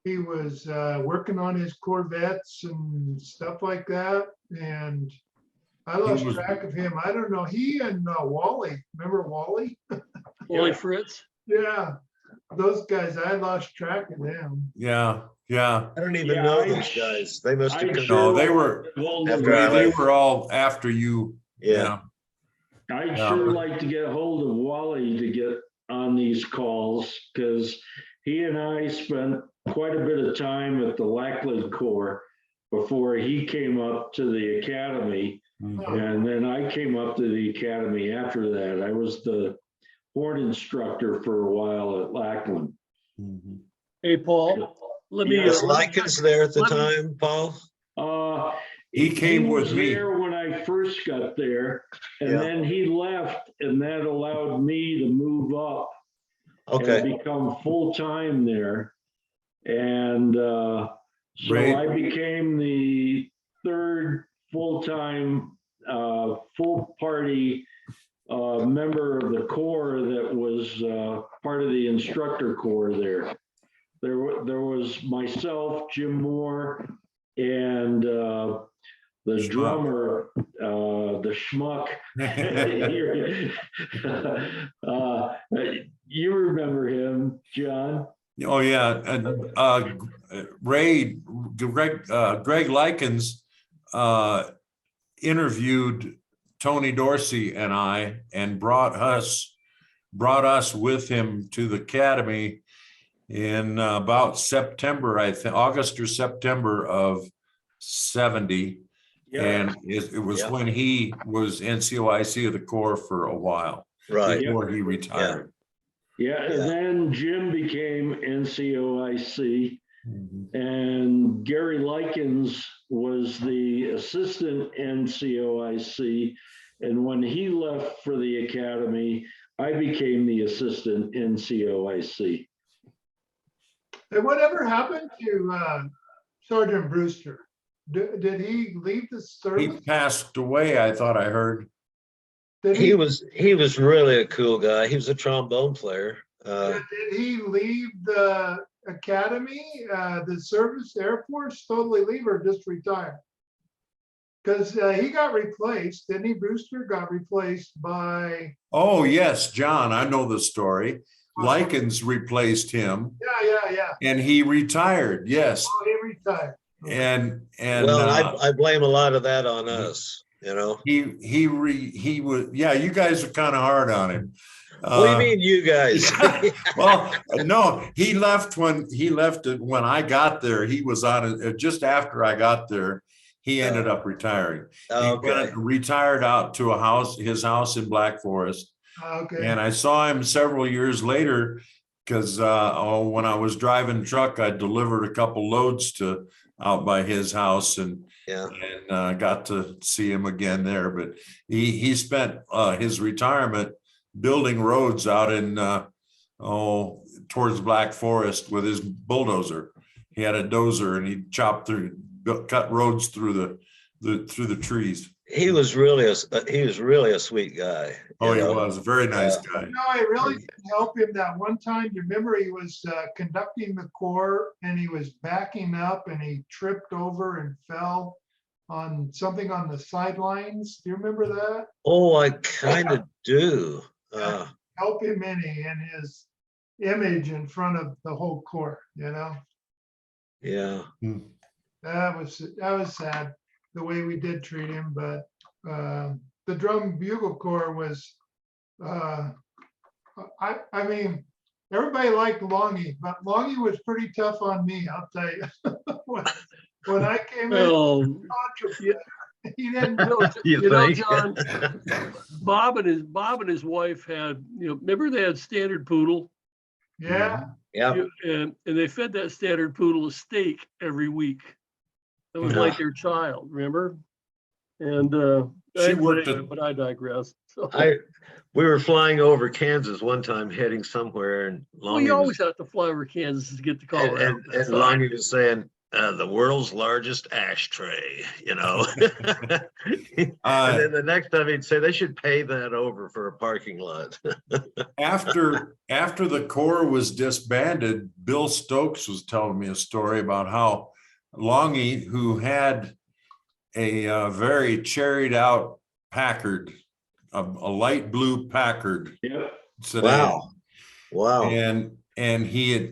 he was working on his Corvettes and stuff like that. And I lost track of him. I don't know. He and Wally, remember Wally? Wally Fritz. Yeah, those guys, I lost track of them. Yeah. Yeah. I don't even Yeah, know I those sh- guys. They must have I come. No, they were, After I they left. were all after you. Yeah. I'd sure like to get a hold of Wally to get on these calls, because he and I spent quite a bit of time at the Lackland Corps before he came up to the academy. And then I came up to the academy after that. I was the horn instructor for a while at Lackland. Mhm. Hey, Paul, let me. Was Likens there at the let me- time, Paul? He came with was me. there when I first got there, and Yeah. then he left, and that allowed me to move up Okay. and become full-time there. And so Right. I became the third full-time, full party member of the Corps that was part of the instructor corps there. There was myself, Jim Moore, and the Schmuck. drummer, the schmuck. You remember him, John? Oh, yeah. And Greg Likens interviewed Tony Dorsey and I, and brought us with him to the academy in about September, I think, August or September of 70. And it was Yeah. when he was NCOIC of the Corps for a while, Right. before he retired. Yeah, and Yeah. then Jim became NCOIC, Mhm. and Gary Likens was the assistant NCOIC. And when he left for the academy, I became the assistant NCOIC. And whatever happened to Sergeant Brewster? Did he leave the He service? passed away, I thought I heard. Did He was really a cool guy. He was a trombone player. Did he leave the academy, the service, Air Force, totally leave, or just retire? Because he got replaced, didn't he? Brewster got replaced by, Oh, yes, John, I know the story. Likens replaced him yeah. and he retired, yes. Oh, he retired. And Well, I blame a lot of that on us, you know. he was, yeah, you guys are kind of hard on him. What do you mean, you guys? Well, no, he left when I got there. He was on it just after I got there. He ended up retiring. He Okay. retired out to his house in Black Forest. Okay. And I saw him several years later because when I was driving truck, I delivered a couple loads out by his house, and Yeah. And got to see him again there, but he spent his retirement building roads out in towards Black Forest with his bulldozer. He had a dozer and he cut roads through the trees. He was really a sweet guy. Oh, he know? was a very nice guy. No, I really didn't help him that one time. You remember he was conducting the corps and he was backing up and he tripped over and fell on something on the sidelines. Do you remember that? Oh, I kind of do. Help him in his image in front of the whole corps, you know? Yeah. That was sad, the way we did treat him, but the drum bugle corps was, I mean, everybody liked Longy, but Longy was pretty tough on me, I'll tell you. When I came in, Well, he didn't. You you know, think? John, Bob and his wife had, remember they had standard poodle? Yeah, Yeah. And they fed that standard poodle a steak every week. That was like their child, remember? And She worked but I digress. So, We were flying over Kansas one time, heading somewhere, and well, you always have to fly over Kansas to get to Colorado. and Longy was saying, the world's largest ashtray, and then the next time he'd say they should pay that over for a parking lot. After the Corps was disbanded, Bill Stokes was telling me a story about how Longy, who had a very cherried out Packard, a light blue Packard sedan. Wow. And he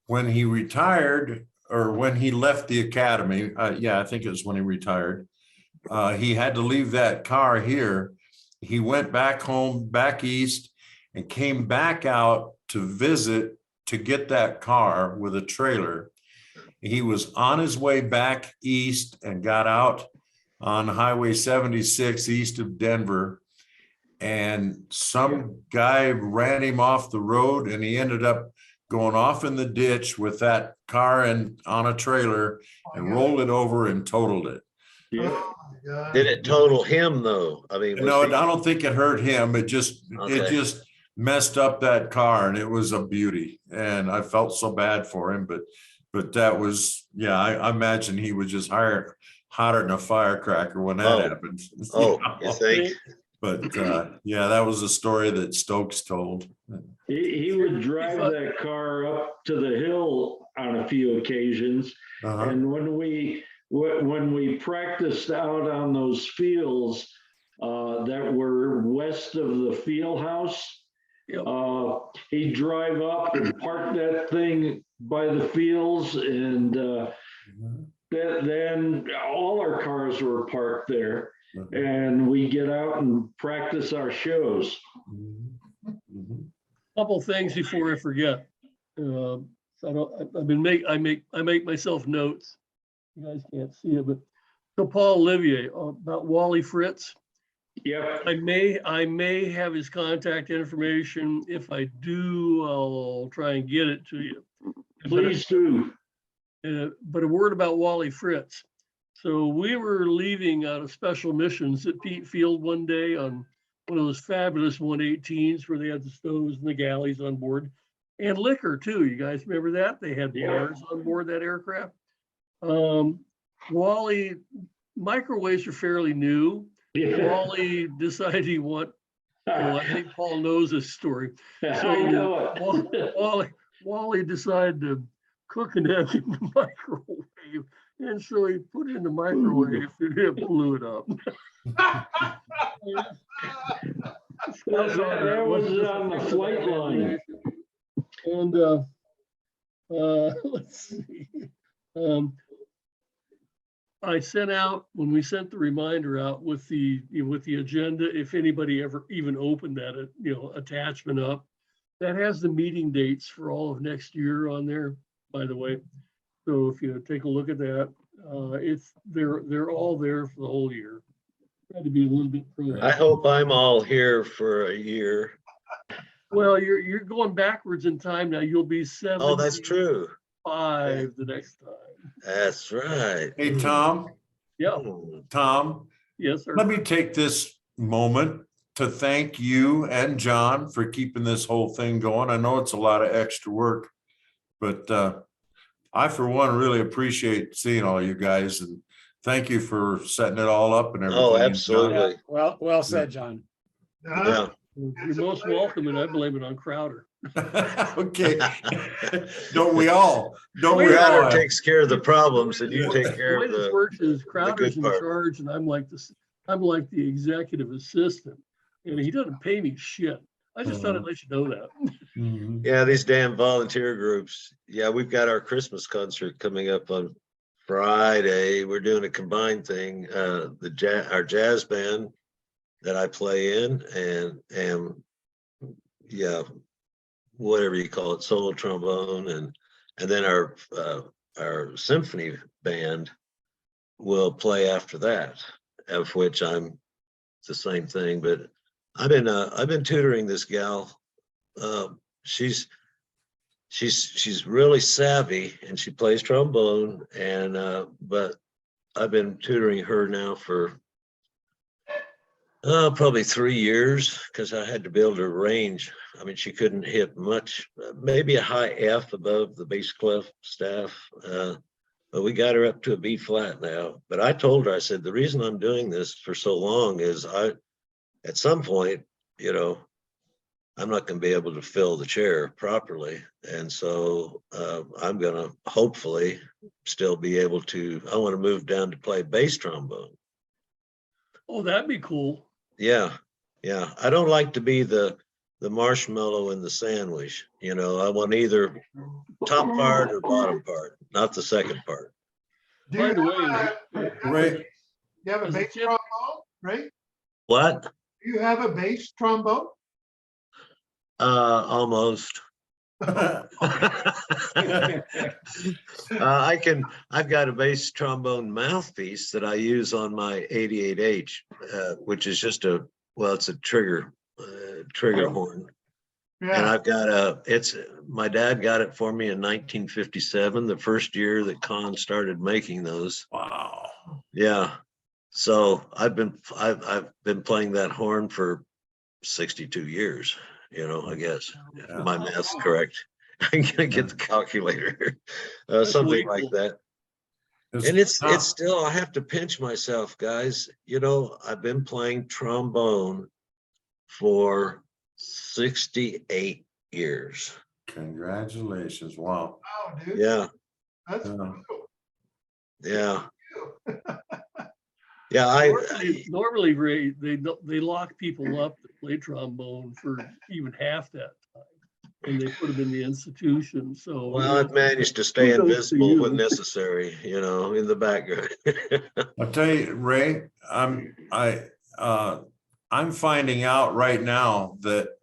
when he retired, or when he left the academy, I think it was when he retired, he had to leave that car here. He went back home, back east, and came back out to visit to get that car with a trailer. He was on his way back east and got out on Highway 76 east of Denver. And some guy ran him off the road, and he ended up going off in the ditch with that car and on a trailer and rolled it over and totaled it. oh my God. Did it total him though? I mean, No, I don't think it hurt him. It just messed up that car, and it was a beauty. And I felt so bad for him, but that was, I imagine he was just hotter than a firecracker when that happened. You think? But that was a story that Stokes told. He would drive that car up to the hill on a few occasions. And when we practiced out on those fields that were west of the field house, he'd drive up and park that thing by the fields, and then all our cars were parked there, and we get out and practice our shows. couple things before I forget. I make myself notes. You guys can't see it, but so Paul Olivier about Wally Fritz. Yeah. I may have his contact information. If I do, I'll try and get it to you. Please do. But a word about Wally Fritz. So we were leaving out of special missions at Pete Field one day on one of those fabulous 118s where they had the stoves and the galleys on board, and liquor too. You guys remember that? They had bars on board that aircraft. Wally, microwaves are fairly new. Wally decided he I think Paul knows this story. I know it. Wally decided to cook an egg in the microwave, and so he put it in the microwave and it blew it up. That was on the flight line. And let's see. I sent out, when we sent the reminder out with the agenda, if anybody ever even opened that attachment up, that has the meeting dates for all of next year on there, by the way. So if you take a look at that, they're all there for the whole year. Try to be a little bit proactive. I hope I'm all here for a year. Well, you're going backwards in time now. You'll be 70. Oh, that's true. 5 the next time. That's right. Hey, Tom, Yeah, Tom, yes, sir. let me take this moment to thank you and John for keeping this whole thing going. I know it's a lot of extra work, but I, for one, really appreciate seeing all you guys, and thank you for setting it all up and everything. Oh, John. absolutely. Well said, John. Yeah. You're most welcome, and I blame it on Crowder. Okay. Don't we all? Don't we Crowder all? takes care of the problems and you take The care way of this the, works is Crowder's in part. charge, and I'm like this. I'm like the executive assistant, and he doesn't pay me shit. I just thought I'd let you know that. Mhm. yeah, these damn volunteer groups. Yeah, we've got our Christmas concert coming up on Friday. We're doing a combined thing. Our jazz band that I play in and yeah, whatever you call it, solo trombone, and then our symphony band will play after that, of which I'm the same thing. But I've been tutoring this gal. She's really savvy and she plays trombone, and but I've been tutoring her now for probably 3 years, because I had to be able to arrange. I mean, she couldn't hit much, maybe a high F above the bass clef staff. But we got her up to a B flat now. But I told her, I said, the reason I'm doing this for so long is at some point, you know, I'm not going to be able to fill the chair properly. And so I'm going to hopefully still be able to, I want to move down to play bass trombone. Oh, that'd be cool. Yeah. Yeah. I don't like to be the marshmallow in the sandwich. You know, I want either top part or bottom part, not the second part. Do By you the have way, Right. you have a As a bass kid- trombone, right? What? Do you have a bass trombone? Almost. I've got a bass trombone mouthpiece that I use on my 88H, which is just it's a trigger horn. And Yeah, I've got my dad got it for me in 1957, the first year that Con started making those. Wow. Yeah. So I've been playing that horn for 62 years, you know, I guess. Yeah. My math's correct. I'm gonna get the calculator, That's something way like cool. that. It's And it's tough. still, I have to pinch myself, guys. You know, I've been playing trombone for 68 years. Congratulations. Wow. wow, dude. Yeah, That's Yeah. cool. yeah. Yeah, Normally, Ray, they lock people up that play trombone for even half that time, and they put them in the institution. So well, I've managed to stay kudos to invisible when you. necessary, you know, in the background. I'll tell you, Ray, I'm finding out right now that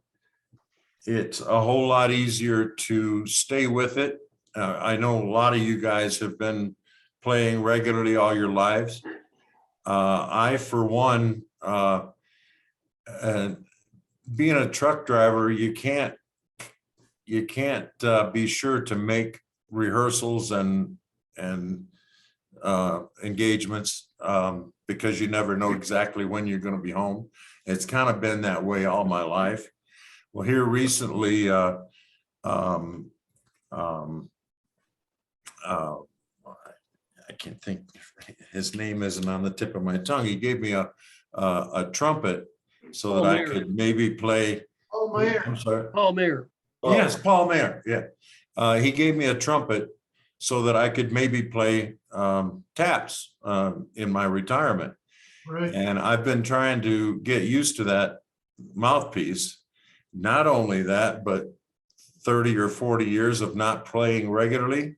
it's a whole lot easier to stay with it. I know a lot of you guys have been playing regularly all your lives. I, for one, being a truck driver, you can't be sure to make rehearsals and engagements because you never know exactly when you're going to be home. It's kind of been that way all my life. Well, here recently, I can't think, his name isn't on the tip of my tongue. He gave me a trumpet so that I could maybe play. Oh, man. I'm sorry. Paul Mayer. Yes, Paul Mayer. Yeah. He gave me a trumpet so that I could maybe play taps in my retirement. Right. And I've been trying to get used to that mouthpiece. Not only that, but 30 or 40 years of not playing regularly.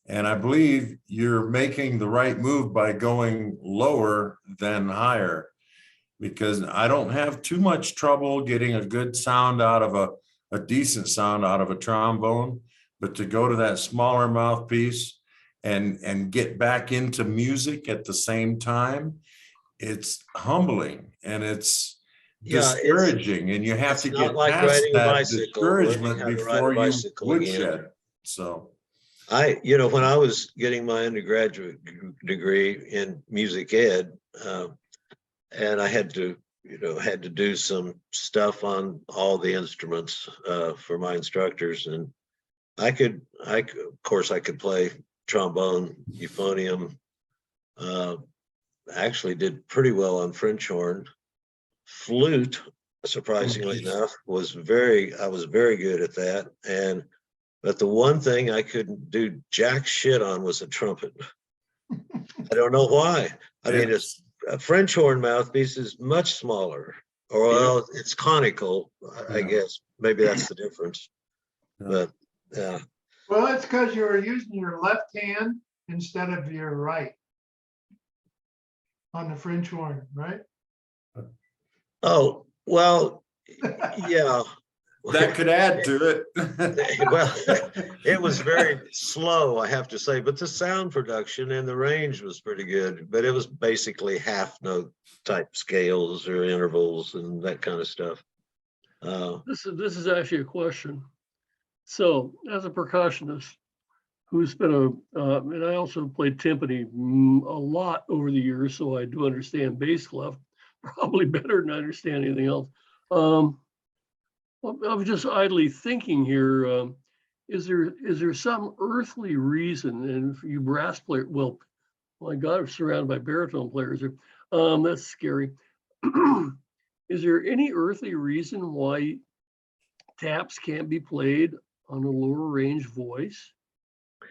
And I believe you're making the right move by going lower than higher, because I don't have too much trouble getting a good sound out of a decent sound out of a trombone, but to go to that smaller mouthpiece and get back into music at the same time, it's humbling and it's discouraging, and you have to get like past riding a that bicycle, learning discouragement how to ride a before you bicycle again. woodshed. So When I was getting my undergraduate degree in music ed, and I had to do some stuff on all the instruments for my instructors, and of course I could play trombone, euphonium, actually did pretty well on French horn. Flute, surprisingly enough, I was very good at that. But the one thing I couldn't do jack shit on was a trumpet. I don't know why. I mean, it's a French horn mouthpiece is much smaller, or well, it's conical, I guess. Maybe that's the difference. But yeah. Well, it's because you were using your left hand instead of your right on the French horn, right? Oh, well, yeah. That could add to it. Well, it was very slow, I have to say, but the sound production and the range was pretty good. But it was basically half note type scales or intervals and that kind of stuff. This is actually a question. So, as a percussionist who's been and I also played timpani a lot over the years, so I do understand bass clef probably better than I understand anything else. I was just idly thinking here, is there some earthly reason, and for you brass player, well, my God, I'm surrounded by baritone players here. That's scary. Is there any earthly reason why taps can't be played on a lower range voice?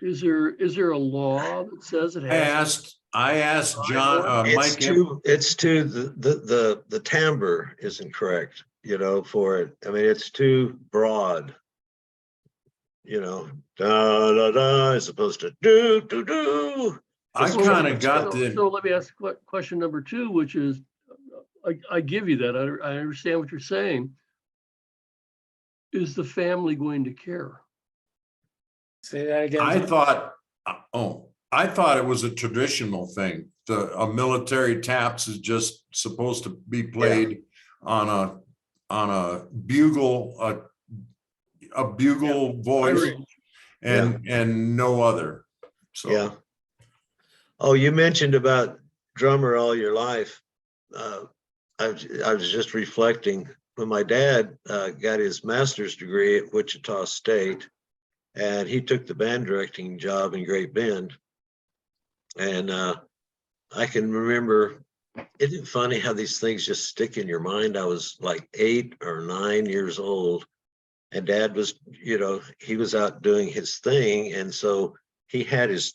Is there a law that says it has? I asked John, it's Mike. too the timbre isn't correct, for it. I mean, it's too broad. Da da da as opposed to do do do. I kind of got the. So let me ask question number 2, which is, I give you that. I understand what you're saying. Is the family going to care? Say that again. I thought it was a traditional thing. A military taps is just supposed to be played on a bugle, a bugle voice, and no other. So yeah. Oh, you mentioned about drummer all your life. I was just reflecting when my dad got his master's degree at Wichita State, and he took the band directing job in Great Bend. And I can remember, isn't it funny how these things just stick in your mind? I was like 8 or 9 years old, and Dad was, he was out doing his thing. And so he had his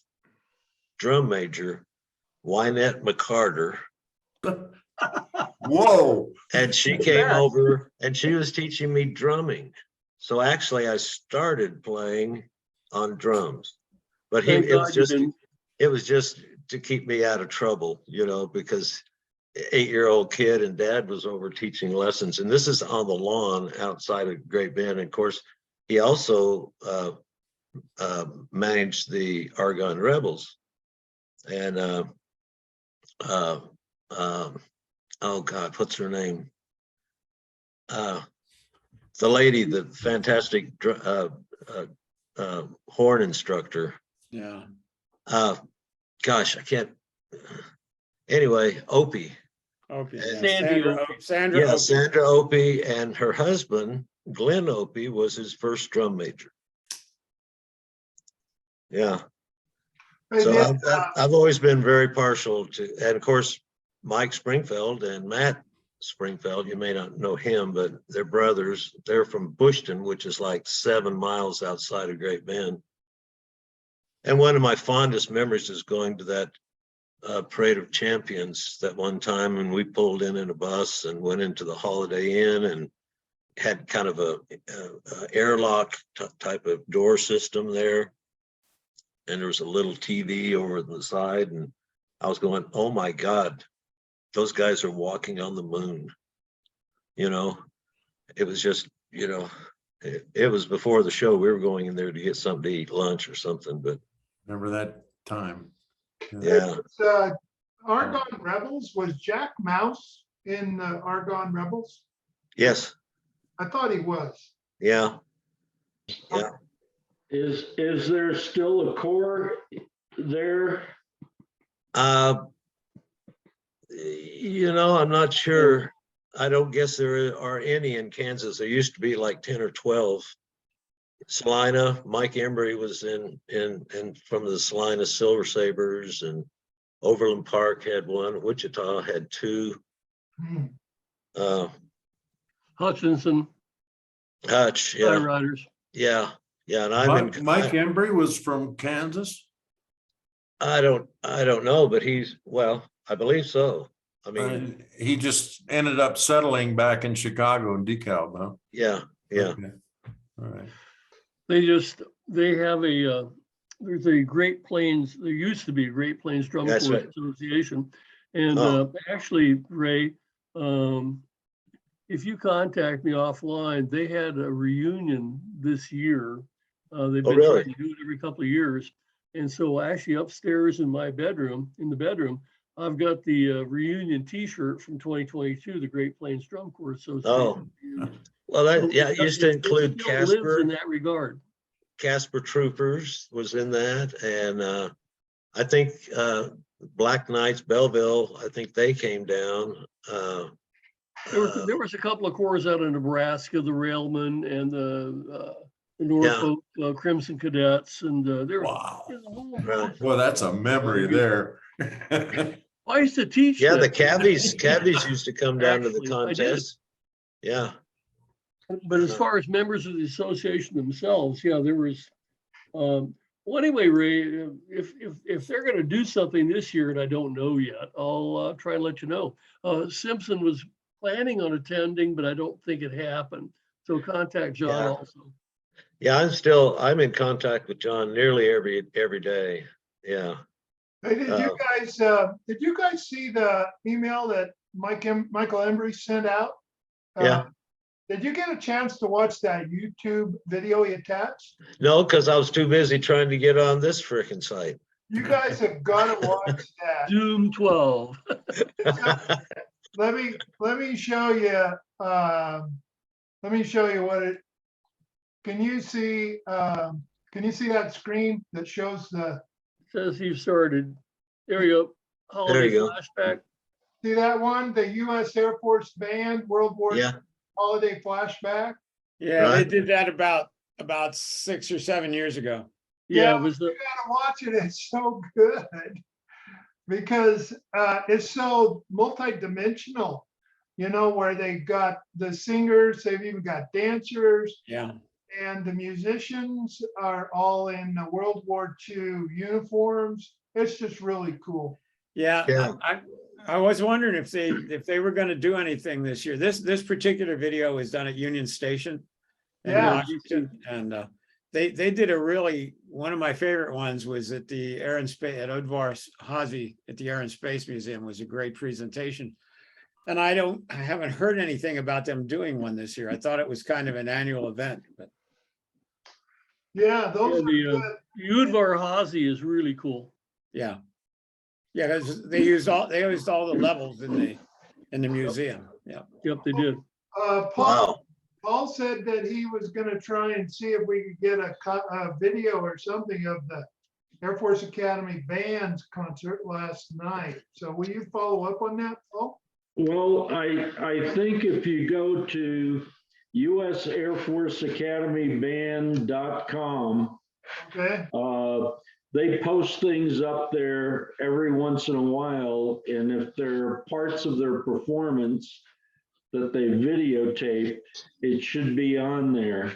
drum major, Wynette McCarter. Whoa. And she came over and she was teaching me drumming. So actually I started playing on drums, but it was just to keep me out of trouble, because 8-year-old kid and Dad was over teaching lessons. And this is on the lawn outside of Great Bend. And of course, he also managed the Argonne Rebels. And oh God, what's her name? The lady, the fantastic horn instructor. Yeah. Gosh, I can't. Anyway, Opie. Opie. Sandra Yeah, Sandra Opie, and her husband, Glenn Opie, was his first drum major. Yeah. So I've always been very partial to, and of course, Mike Springfield and Matt Springfield, you may not know him, but they're brothers. They're from Bushton, which is like 7 miles outside of Great Bend. And one of my fondest memories is going to that Parade of Champions that one time, and we pulled in a bus and went into the Holiday Inn and had kind of a airlock type of door system there. And there was a little TV over the side, and I was going, oh my God, those guys are walking on the moon. It was just, it was before the show. We were going in there to get something to eat, lunch or something, but. Remember that time. Yeah. Argonne Rebels, was Jack Mouse in the Argonne Rebels? Yes. I thought he was. Yeah. Yeah, Is there still a core there? I'm not sure. I don't guess there are any in Kansas. There used to be like 10 or 12. Salina, Mike Embry was in from the Salina Silver Sabres, and Overland Park had one. Wichita had two. Hmm. Hutchinson, Hutch, High yeah, Riders. yeah, and I'm in. Mike Embry was from Kansas. I don't know, but I believe so. I mean, He just ended up settling back in Chicago and DeKalb, huh? yeah. Okay. All right. They have there's a Great Plains, there used to be a Great Plains Drum That's Corps right. Association. And Oh. actually, Ray, if you contact me offline, they had a reunion this year. They've been really? trying to do it every couple of years. And so actually upstairs in my bedroom, I've got the reunion T-shirt from 2022, the Great Plains Drum Corps Association. Well, So it used to include still lives in Casper. that regard. Casper Troopers was in that, and I think Black Knights Belleville. I think they came down. There was a couple of corps out of Nebraska, the Railmen and the Norfolk Crimson Cadets, and there was Wow. a whole Right. host. Well, that's a memory there. I used to teach. Yeah, the that. Cabbies used to come down to the Actually, I did. contest. Yeah. But as far as members of the association themselves, yeah, there was. Well, anyway, Ray, if they're going to do something this year, and I don't know yet, I'll try and let you know. Simpson was planning on attending, but I don't think it happened. So contact John Yeah. also. Yeah, I'm in contact with John nearly every day. Yeah. Hey, did you guys see the email that Michael Embry sent out? Yeah. Did you get a chance to watch that YouTube video he attached? No, because I was too busy trying to get on this frickin' site. You guys have got to watch that. Zoom 12. Let me show you. Let me show you what it. Can you see that screen that shows the? Says he started. There you go. Holiday you go. flashback. See that one? The U.S. Air Force Band World War II Yeah. holiday flashback. Yeah, Right. they did that about 6 or 7 years ago. Yeah, Yeah, it was the. You gotta watch it. It's so good because it's so multi-dimensional. Where they got the singers, they've even got dancers, Yeah. and the musicians are all in the World War II uniforms. It's just really cool. Yeah. Yeah. I was wondering if they were going to do anything this year. This particular video was done at Union Station in Yeah. Washington, and they did one of my favorite ones was at the Air and Space at Udvar Hazy at the Air and Space Museum. Was a great presentation. And I haven't heard anything about them doing one this year. I thought it was kind of an annual event, but Yeah, those are good. Udvar Hazy is really cool. yeah. Yeah, because they used all the levels in the museum. Yeah. Yep, they did. Paul said that he was going to try and see if we could get a video or something of the Air Force Academy band's concert last night. So will you follow up on that, Paul? Well, I think if you go to US Air Force Academy Band.com, Okay. they post things up there every once in a while. And if there are parts of their performance that they videotape, it should be on there.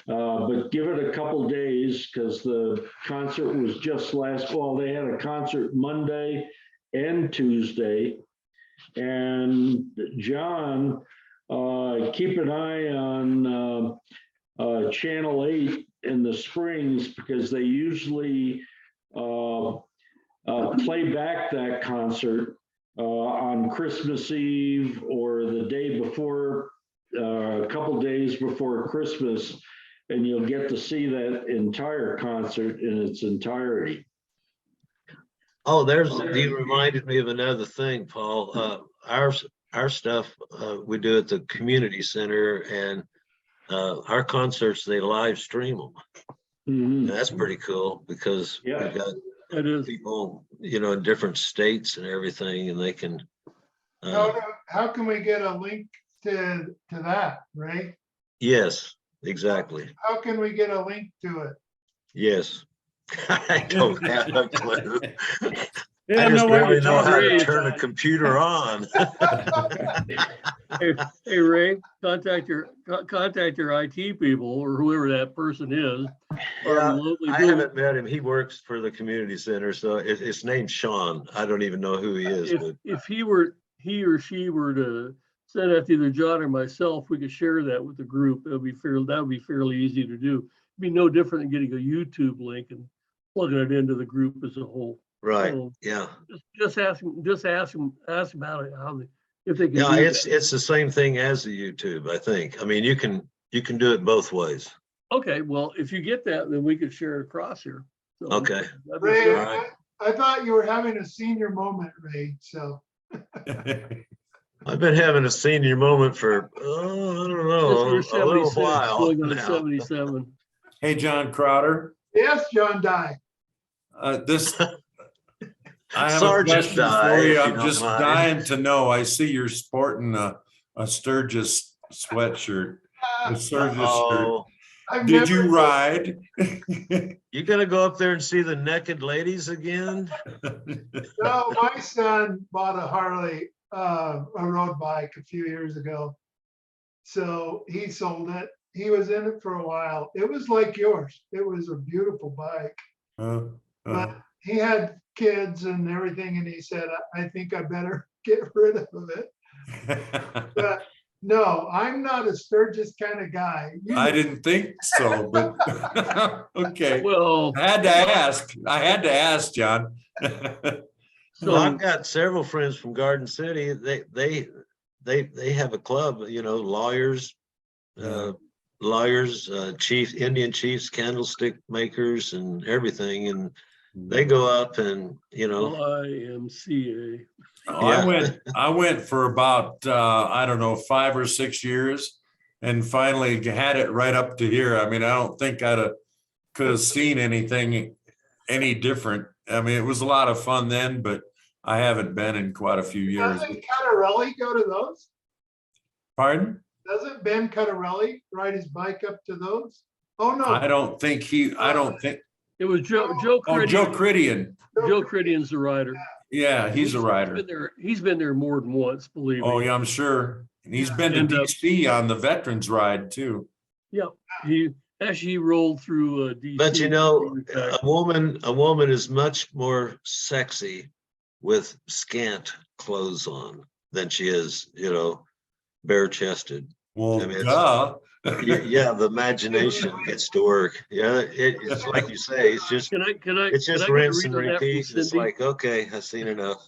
But give it a couple days because the concert was just they had a concert Monday and Tuesday. And John, keep an eye on Channel 8 in the Springs because they usually play back that concert on Christmas Eve or the day before, a couple days before Christmas, and you'll get to see that entire concert in its entirety. Oh, you reminded me of another thing, Paul. Our stuff we do at the community center, and our concerts, they live stream them. Mhm. That's pretty cool because Yeah. we've got It is. people, in different states and everything, and they can. How can we get a link to that, Ray? Yes, exactly. How can we get a link to it? Yes. I don't have a clue. They I don't just know what barely you're know how talking to about. turn a computer on. Hey, Ray, contact your IT people or whoever that person is. Yeah, Remotely I do it. haven't met him. He works for the community center, so his name's Sean. I don't even know who he is, but If he or she were to send that to either John or myself, we could share that with the group. That would be fairly easy to do. It'd be no different than getting a YouTube link and plugging it into the group as a whole. right, So yeah. just ask about it, if they can Yeah, do it's that. the same thing as the YouTube, I think. I mean, you can do it both ways. Okay, well, if you get that, then we could share it across here. So Okay. that'd be Ray, good. Alright. I thought you were having a senior moment, Ray, so. I've been having a senior moment for, I don't Since you know, were a little 76, while going on now. 77. Hey, John Crowder, Yes, John Dye. this, I have a Sergeant question Dye, for if you. you I'm don't just mind. dying to know. I see you're sporting a Sturgis sweatshirt, a Sturgis shirt. Oh, I've Did never- you ride? you gonna go up there and see the naked ladies again? No, my son bought a Harley, a road bike a few years ago. So he sold it. He was in it for a while. It was like yours. It was a beautiful bike. But he had kids and everything, and he said, I think I better get rid of it. But no, I'm not a Sturgis kind of guy. You I know, didn't think so, but okay. Well, I had to ask, John. Well, I've so got several friends from Garden City. They have a club, lawyers, Yeah. Indian chiefs, candlestick makers and everything. And they go up and, YMCA. I went for about, I don't know, 5 or 6 years and finally had it right up to here. I mean, I don't think could have seen anything any different. I mean, it was a lot of fun then, but I haven't been in quite a few years. doesn't Cottarelli go to those? Pardon? Doesn't Ben Cottarelli ride his bike up to those? Oh, no. I don't think It was Joe Joe Critian. Critian. Joe Critian's the rider. Yeah, he's a rider. He's been there more than once, believe me. Oh, yeah, I'm sure. And he's been to And, DC on the veterans ride too. Yeah, he rolled through DC. but a woman is much more sexy with scant clothes on than she is, bare chested. Well, I mean, duh. Yeah, the imagination gets to work. Yeah, it's like you say, it's just Can I it's just get a rinse read and on that from repeat. It's Cindy? like, okay, I've seen enough.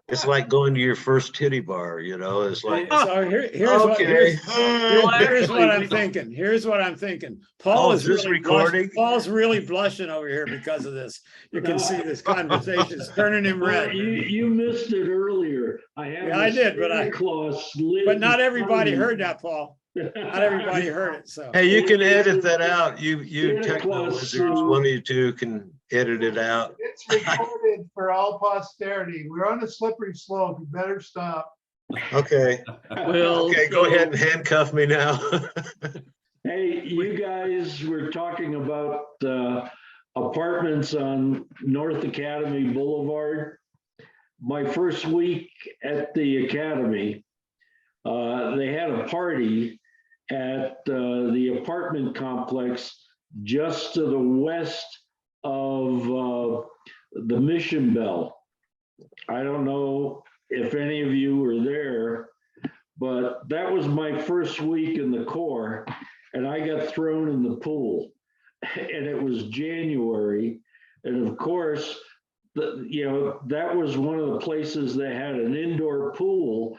It's like going to your first titty bar, It's like, So here's okay. here's what I'm Actually, thinking. Here's what I'm thinking. Oh, Paul is is this really recording? Paul's really blushing over here because of this. You can see this conversation is turning him red. You missed it earlier. I have. Yeah, I did, but Santa Claus slid But not in everybody front of heard me. that, Paul. Not everybody heard it. So Hey, you can edit that out. You Santa techno Claus wizards, suit. one of you two can edit it out. It's recorded for all posterity. We're on a slippery slope. You better stop. Okay. Well, Okay, go ahead and handcuff me now. Hey, you guys were talking about apartments on North Academy Boulevard. My first week at the Academy, they had a party at the apartment complex just to the west of the Mission Bell. I don't know if any of you were there, but that was my first week in the Corps, and I got thrown in the pool. And it was January, and of course, that was one of the places that had an indoor pool.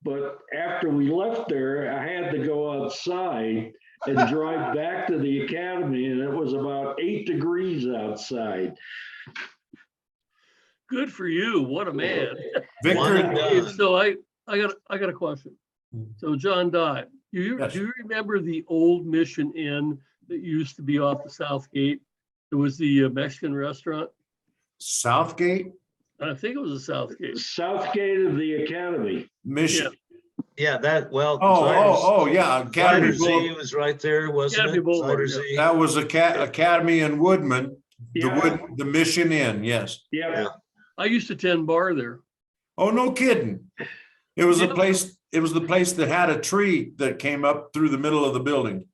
But after we left there, I had to go outside and drive back to the Academy, and it was about 8 degrees outside. good for you. What a man. One and Victor, done. So I got a question. So John Dye, do you Yes. remember the old Mission Inn that used to be off the South Gate. It was the Mexican restaurant. Southgate, I think it was the South Gate. South gate of the academy. Michigan. Yeah, that, well. Yeah, Cider Academy Z Boulevard. was right there, wasn't Academy it? Boulevard, Cider yeah. Z. That was Academy in Woodman, Yeah. the Mission Inn, yes. Yeah. I used to tend bar there. Oh, no kidding. It was a Yeah. place, it was the place that had a tree that came up through the middle of the building.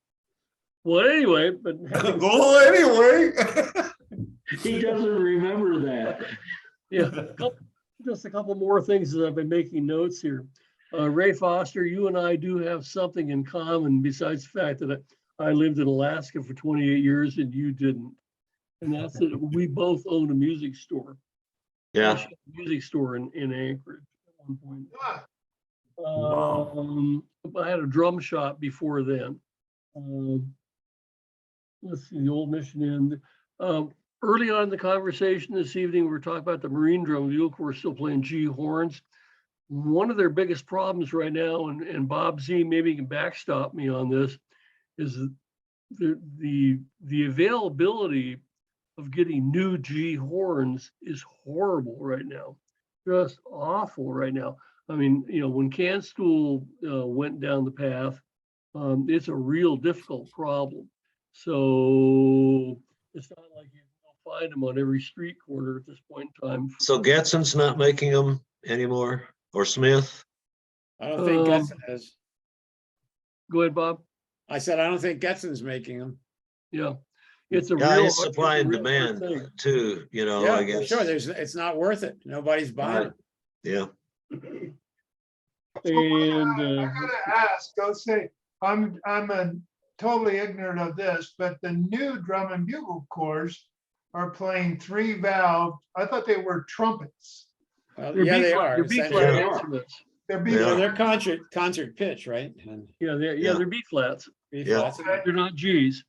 Well, anyway, but Oh, anyway. He doesn't remember that. yeah, just a couple more things as I've been making notes here. Ray Foster, you and I do have something in common besides the fact that I lived in Alaska for 28 years and you didn't. And that's that we both owned a music store. Yeah, Actually, a music store in Anchorage at one point. Ah, Wow. I had a drum shop before then. Let's see, the old Mission Inn. Early on in the conversation this evening, we were talking about the Marine Drum Bugle Corps still playing G horns. One of their biggest problems right now, and Bob Z maybe can backstop me on this, is the availability of getting new G horns is horrible right now, just awful right now. I mean, you know, when Canstool went down the path, it's a real difficult problem. So it's not like you can find them on every street corner at this point in time. so Getson's not making them anymore, or Smith? I don't think Um, Getson is. Go ahead, Bob. I said, I don't think Getson's making them. Yeah, it's a Yeah, real it's supply and it's a real hard demand thing. too, you know, Yeah, I for guess. sure. It's not worth it. Nobody's buying Right. it. Yeah, And I gotta ask, go say, I'm totally ignorant of this, but the new drum and bugle corps are playing 3-valve. I thought they were trumpets. Well, they're yeah, they B-flat- are. They're B-flat essentially. instruments. They're Yeah. So being, they're concert pitch, right? And Yeah, Yeah. they're B-flats. B Yeah. flats. They're not Gs.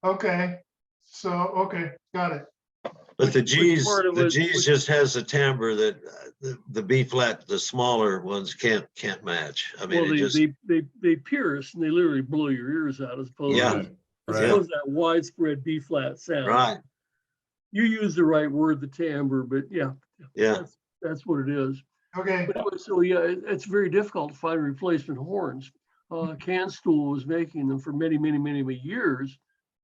okay, so, okay, got it. but the Which G's, part of the it- G's which- just has a timbre that the B flat, the smaller ones can't match. I mean, Well, it just, they pierce and they literally blow your ears out as opposed Yeah. to, Right, as right. opposed to that widespread B-flat sound. right, You use the right word, the timbre, but yeah, yeah, that's what it is. Okay, But anyway, so yeah, it's very difficult to find replacement horns. Canstool was making them for many, many, many, many years,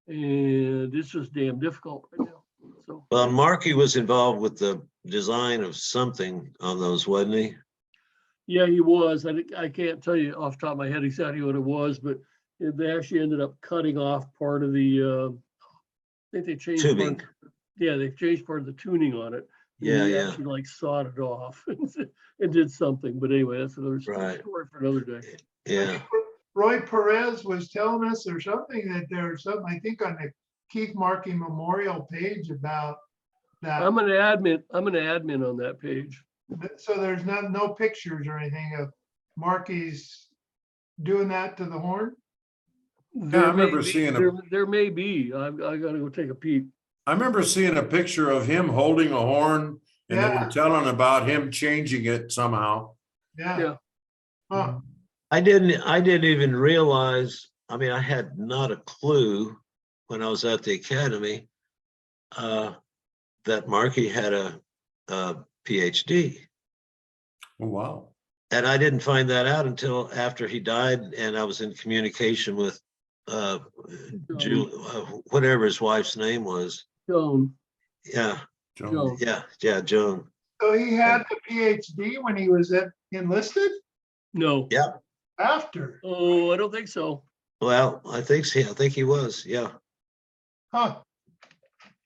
and it's just damn difficult right now. So well, Markey was involved with the design of something on those, wasn't he? yeah, he was. I can't tell you off the top of my head exactly what it was, but they actually ended up cutting off part of the. I think they changed. part of- Tubing. Yeah, they changed part of the tuning on it. and Yeah, he yeah. Actually, like sawed it off and did something. But anyway, that's another Right. story for another day. Yeah, Roy Perez was telling us or something that there's something, I think on the Keith Markey Memorial page about that. I'm an admin on that page. So there's no pictures or anything of Markey's doing that to the horn? There I remember may be- seeing there may be. I gotta go take a peek. I remember seeing a picture of him holding a horn and they Yeah. were telling about him changing it somehow. Yeah. Yeah. Huh. I didn't even realize, I mean, I had not a clue when I was at the academy that Markey had a PhD. Oh, wow. And I didn't find that out until after he died, and I was in communication with whatever his wife's name was. Joan, Yeah, Joan. yeah, Joan. So he had the PhD when he was enlisted No. Yeah. after? Oh, I don't think so. Well, I think he was. Yeah, Huh,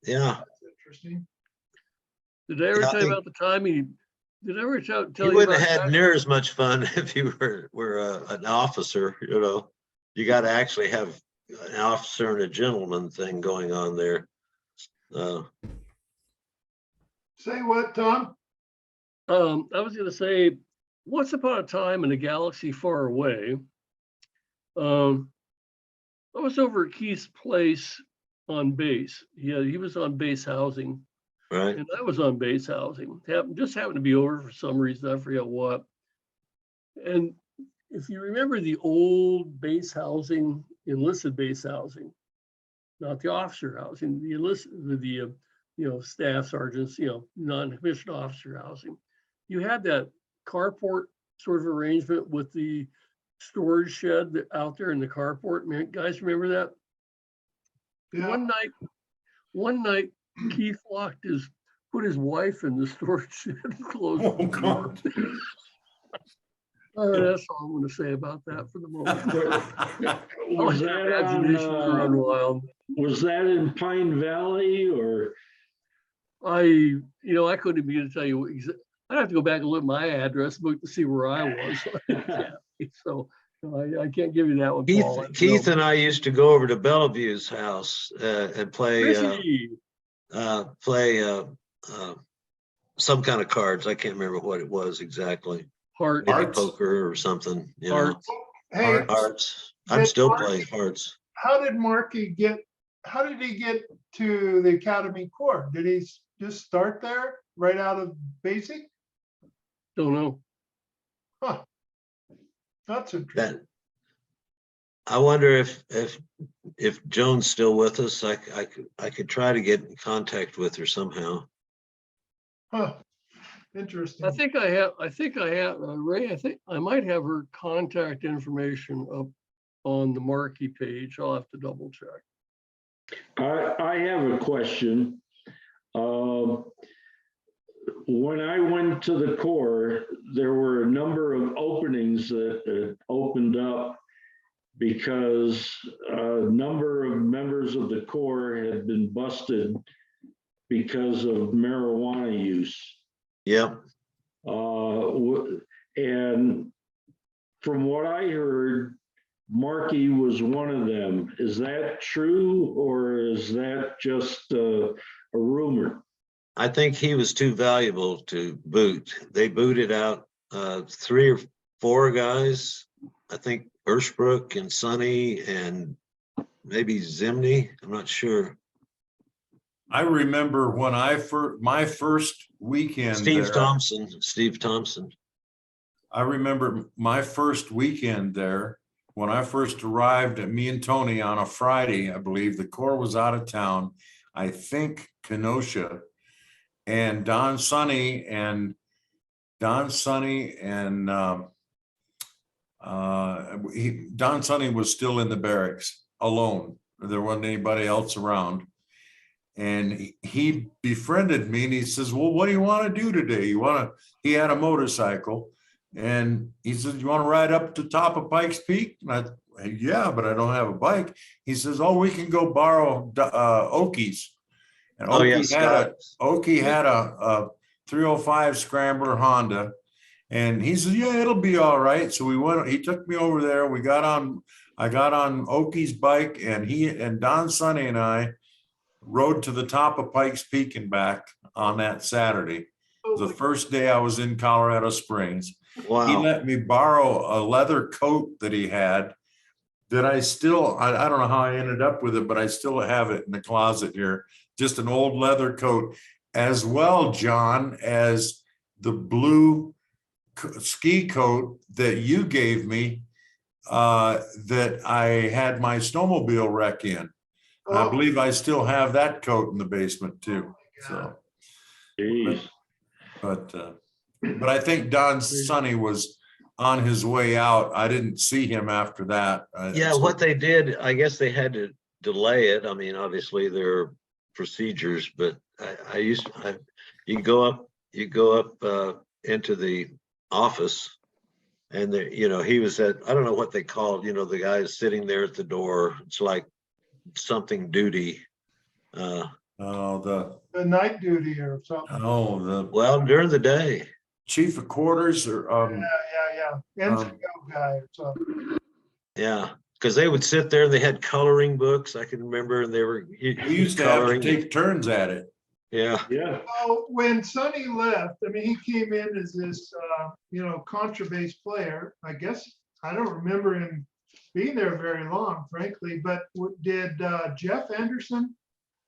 yeah. that's interesting. Did I ever Yeah, I tell you think- about the time did I ever tell You you wouldn't about have had that? near as much fun if you were an officer, you know. You got to actually have an officer and a gentleman thing going on there. Say what, Tom? I was gonna say, once upon a time in a galaxy far away, I was over at Keith's place on base. Yeah, he was on base housing. Right? And I was on base housing. Just happened to be over for some reason. I forget what. And if you remember the old base housing, enlisted base housing, not the officer housing, the enlisted, the staff sergeants, non-commissioned officer housing. You had that carport sort of arrangement with the storage shed out there in the carport. Man, guys, remember that? Yeah. One night, Keith put his wife in the storage shed and closed Oh, the door. God. That's all I'm going to say about that for the moment. Was Oh, that imaginations are run wild. was that in Pine Valley or? I couldn't begin to tell you. I'd have to go back and look at my address book to see where I was. So I can't give you that one, Paul. Keith and I used to go over to Bellevue's house and play some kind of cards. I can't remember what it was exactly. Heart. Maybe Hearts. poker or something. Hearts. Hey, Hearts. I'm Did still Mark- playing hearts. how did he get to the Academy Corps? Did he just start there right out of basic? Don't know. Huh. That's interesting. That I wonder if Joan's still with us. I could try to get in contact with her somehow. Huh. Interesting. I think I have, Ray, I think I might have her contact information up on the Markey page. I'll have to double check. I have a question. When I went to the Corps, there were a number of openings that opened up because a number of members of the Corps had been busted because of marijuana use. Yep. And from what I heard, Markey was one of them. Is that true, or is that just a rumor? I think he was too valuable to boot. They booted out 3 or 4 guys. I think Urshbrook and Sonny and maybe Zimney. I'm not sure. I remember when my first weekend Steve there, Thompson. I remember my first weekend there, when I first arrived at me and Tony on a Friday, I believe the Corps was out of town. I think Kenosha, and Don Sonny Don Sonny was still in the barracks alone. There wasn't anybody else around. And he befriended me and he says, well, what do you want to do today? He had a motorcycle and he says, you want to ride up to the top of Pikes Peak? And I, yeah, but I don't have a bike. He says, oh, we can go borrow Okies. And Okie had a 305 Scrambler Honda. And he says, yeah, it'll be all right. So he took me over there. I got on Okie's bike and Don Sonny and I rode to the top of Pikes Peak and back on that Saturday. The first day I was in Colorado Springs. Wow. He let me borrow a leather coat that he had that I don't know how I ended up with it, but I still have it in the closet here. Just an old leather coat, as well, John, as the blue ski coat that you gave me that I had my snowmobile wreck in. I believe I still have that coat in the basement too. So, but I think Don Sonny was on his way out. I didn't see him after that. What they did, I guess they had to delay it. I mean, obviously there are procedures, but you go up into the office, and he was at, I don't know what they called, the guys sitting there at the door. It's like something duty. The night duty or something. Well, during the day. Chief of quarters or NCO guy or something. Yeah, because they would sit there. They had coloring books. I can remember, and we used to have to take turns at it. Yeah. Well, when Sonny left, I mean, he came in as this, contrabass player. I guess I don't remember him being there very long, frankly. But did Jeff Anderson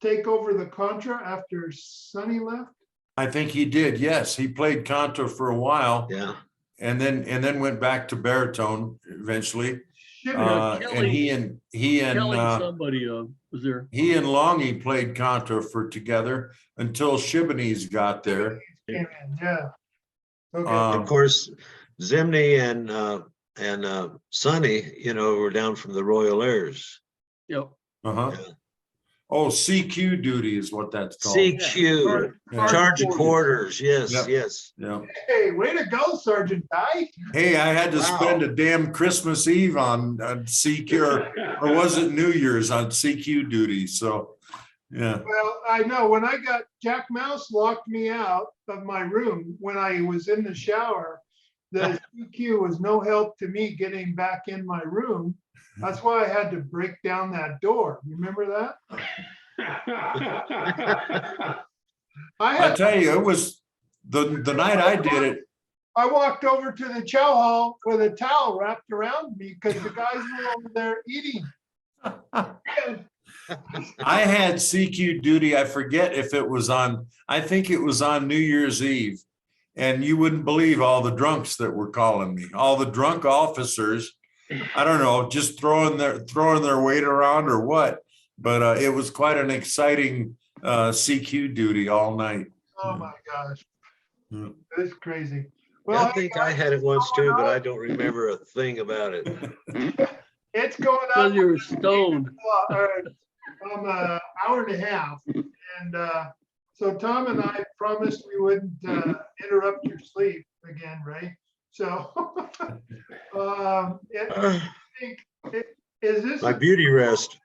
take over the contra after Sonny left? I think he did. Yes, he played contra for a while. Yeah. And then went back to baritone eventually. Shimmy. And he Kelly, and somebody was there. he and Longy played contra for together until Shiboney's got there. came in, yeah. Okay, Um, Of course, Zimney and Sonny, you know, were down from the Royal Airs. Yep. uh-huh. Yeah. Oh, CQ duty is what that's called. CQ, Yeah. charge quarters, yes, Yep. yes. Yeah. hey, way to go, Sergeant Ty. Hey, I had to Wow. spend a damn Christmas Eve on CQ, or was it New Year's on CQ duty? So, yeah. Well, I know when I got, Jack Mouse locked me out of my room when I was in the shower. The CQ was no help to me getting back in my room. That's why I had to break down that door. You remember that? I I had, tell you, it was the night I did it. I walked over to the chow hall with a towel wrapped around me because the guys were over there eating. I had CQ duty. I forget if it was on, I think it was on New Year's Eve. And you wouldn't believe all the drunks that were calling me, all the drunk officers. I don't know, just throwing their weight around or what. But it was quite an exciting CQ duty all night. Oh my gosh. Yeah. It's crazy. Yeah, I Well, think I had it once too, but I don't remember a thing about it. it's going up. Because you were stoned. An hour and a half. And so Tom and I promised we wouldn't interrupt your sleep again, Ray. So I think, is this, My beauty rest,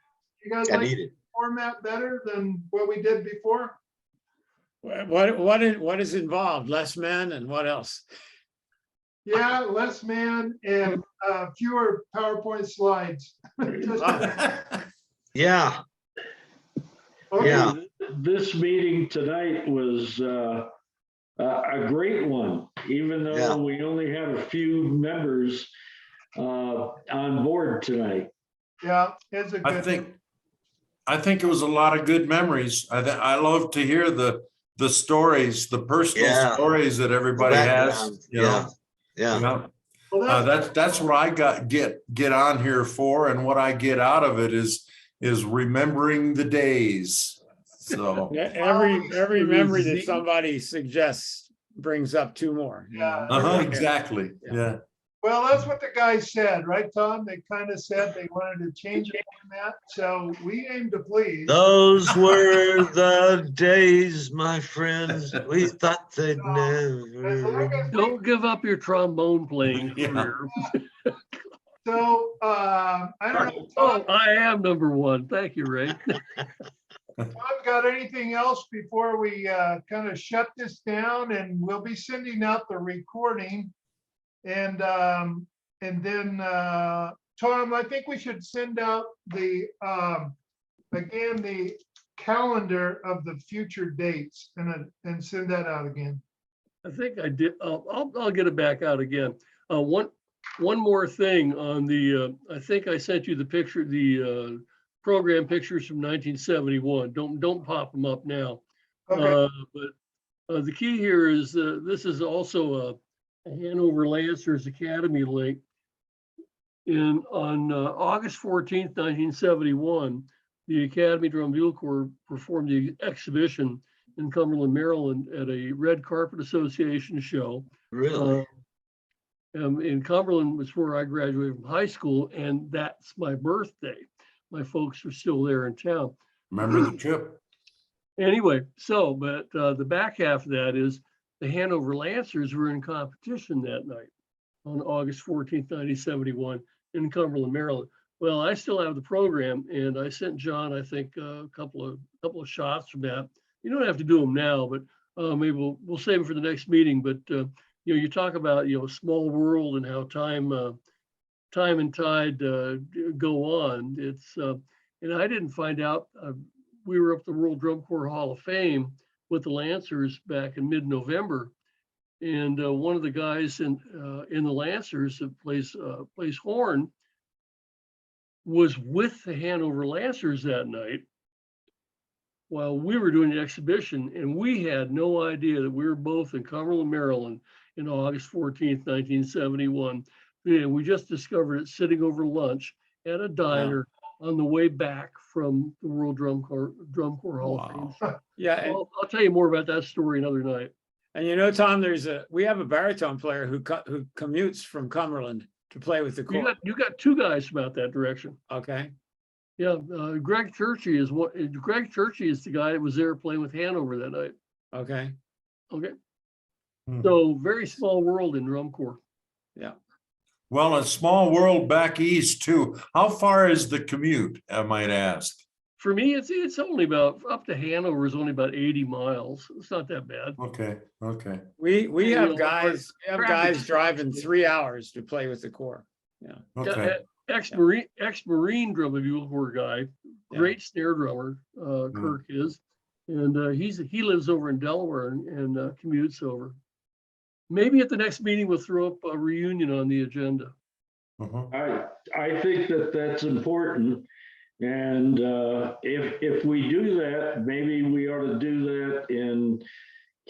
you guys I like need the it. format better than what we did before? What is involved? Less men and what else? Yeah, less man and fewer PowerPoint slides. Just- Yeah, okay. Yeah. This meeting tonight was a great one, even Yeah. though we only have a few members on board tonight. Yeah, it's a good. I think it was a lot of good memories. I love to hear the stories, the personal Yeah. stories that everybody has. background, You know? yeah. Well, That's what I get on here for, and what I get out of it is remembering the days. So Every memory that somebody suggests brings up two more. you know? Yeah. exactly. Yeah. Well, that's what the guys said, right, Tom? They kind of said they wanted to change the format, so we aim to please. Those were the days, my friends. We thought they'd As long never. as we- Don't give up your trombone playing Yeah. career. So, I don't know, Oh, Tom, I am number one. Thank you, Ray. got anything else before we kind of shut this down? And we'll be sending out the recording. And then, Tom, I think we should send out the, again, the calendar of the future dates and send that out again. I think I did. I'll get it back out again. One more thing on the, I think I sent you the picture, the program pictures from 1971. Don't pop them up now. Okay, But the key here is this is also a Hanover Lancers Academy link. On August 14th, 1971, the Academy Drum Bugle Corps performed the exhibition in Cumberland, Maryland at a Red Carpet Association show. Really? In Cumberland was where I graduated from high school, and that's my birthday. My folks are still there in town. Remember the trip? Anyway, but the back half of that is the Hanover Lancers were in competition that night on August 14th, 1971 in Cumberland, Maryland. Well, I still have the program, and I sent John, I think, a couple of shots from that. You don't have to do them now, but maybe we'll save them for the next meeting. But you talk about small world and how time and tide go on. It's and I didn't find out. We were up at the World Drum Corps Hall of Fame with the Lancers back in mid-November, and one of the guys in the Lancers that plays horn was with the Hanover Lancers that night while we were doing the exhibition, and we had no idea that we were both in Cumberland, Maryland in August 14th, 1971, Yeah, we just discovered it sitting over lunch at a diner on the way back from the World Drum Corps Hall of Fame. Wow. Yeah, and, I'll tell you more about that story another night. and you know, Tom, we have a baritone player who commutes from Cumberland to play with the Corps. You got two guys from out that direction. Okay, Yeah, Greg Churchy is Greg Churchy is the guy that was there playing with Hanover that night. okay, Okay, Hmm. so very small world in drum corps. yeah. Well, a small world back east too. How far is the commute, I might ask? For me, it's only about up to Hanover is only about 80 miles. It's not that bad. Okay, okay. We You have know, guys, traffic- driving 3 hours to play with the Corps. Okay. Ex-Marine drum and bugle corps guy, Yeah. great snare drummer, Kirk is, and he lives over in Delaware and commutes over. Maybe at the next meeting we'll throw up a reunion on the agenda. Uh-huh. I think that that's important. And if we do that, maybe we ought to do that in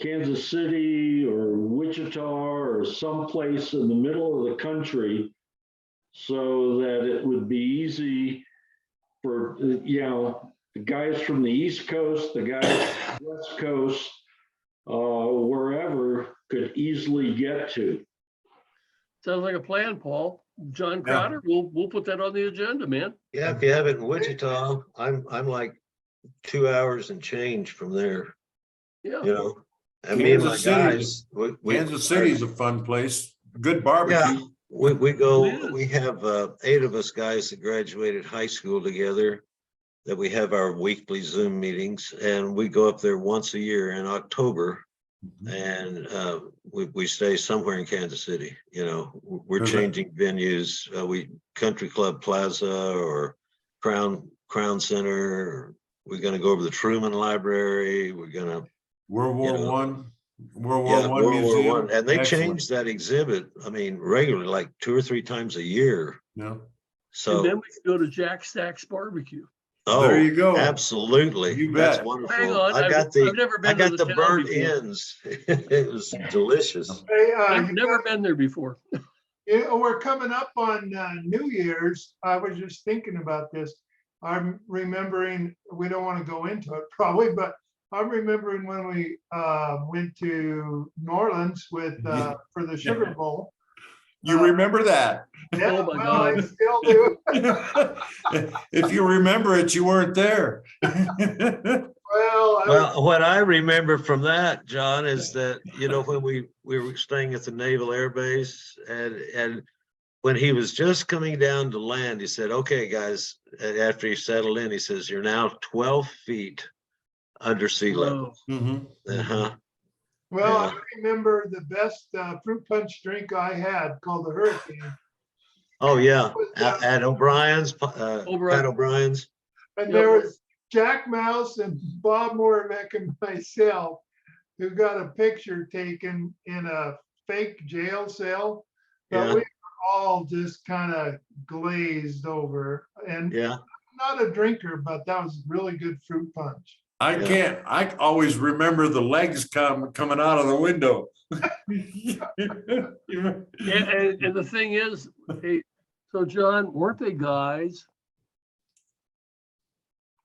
Kansas City or Wichita or someplace in the middle of the country, so that it would be easy for, the guys from the East Coast, the guys from the West Coast, wherever could easily get to. Sounds like a plan, Paul. John Crowder, we'll put that on the agenda, man. Yeah, if you have it in Wichita, I'm like 2 hours and change from there, Yeah. you know. And me and my Kansas City- guys, Kansas City's a fun place. Good barbecue. we go, It is. we have 8 of us guys that graduated high school together, that we have our weekly Zoom meetings, and we go up there once a year in October. And we stay somewhere in Kansas City, you know. We're Does it- changing venues. We Country Club Plaza or Crown Center. We're gonna go over to the Truman Library. We're gonna, World War know, One, World yeah, War One World War museum. One. And they Excellent. change that exhibit, I mean, regularly, like 2 or 3 times a year. Yeah. And then So, we can go to Jack Stack's barbecue. There you go. absolutely. You That's bet. wonderful. Hang on, I got I've never been I got to the town burnt before. ends. It was delicious. Hey, I've you never got- been there before. we're coming up on New Year's. I was just thinking about this. I'm remembering, we don't want to go into it probably, but I'm remembering when we went to New Orleans with for the Sugar Bowl. You remember that? Yeah, Oh my well, I God. still do. If you remember it, you weren't there. Well, what I remember from that, John, is that, you know, when we were staying at the Naval Air Base, and when he was just coming down to land, he said, "Okay, guys," and after he settled in, he says, "You're now 12 feet under sea level." Whoa. Mhm. Uh-huh. Well, Yeah. I remember the best fruit punch drink I had called the Hurricane. Oh, yeah, at O'Brien's, Pat O'Brien's. And Yep. there was Jack Mouse and Bob Moravec and myself who got a picture taken in a fake jail cell. But Yeah. we were all just kind of glazed over. And Yeah, not a drinker, but that was really good fruit punch. I always remember the legs coming out of the window. And the thing is, hey, so John, weren't they guys?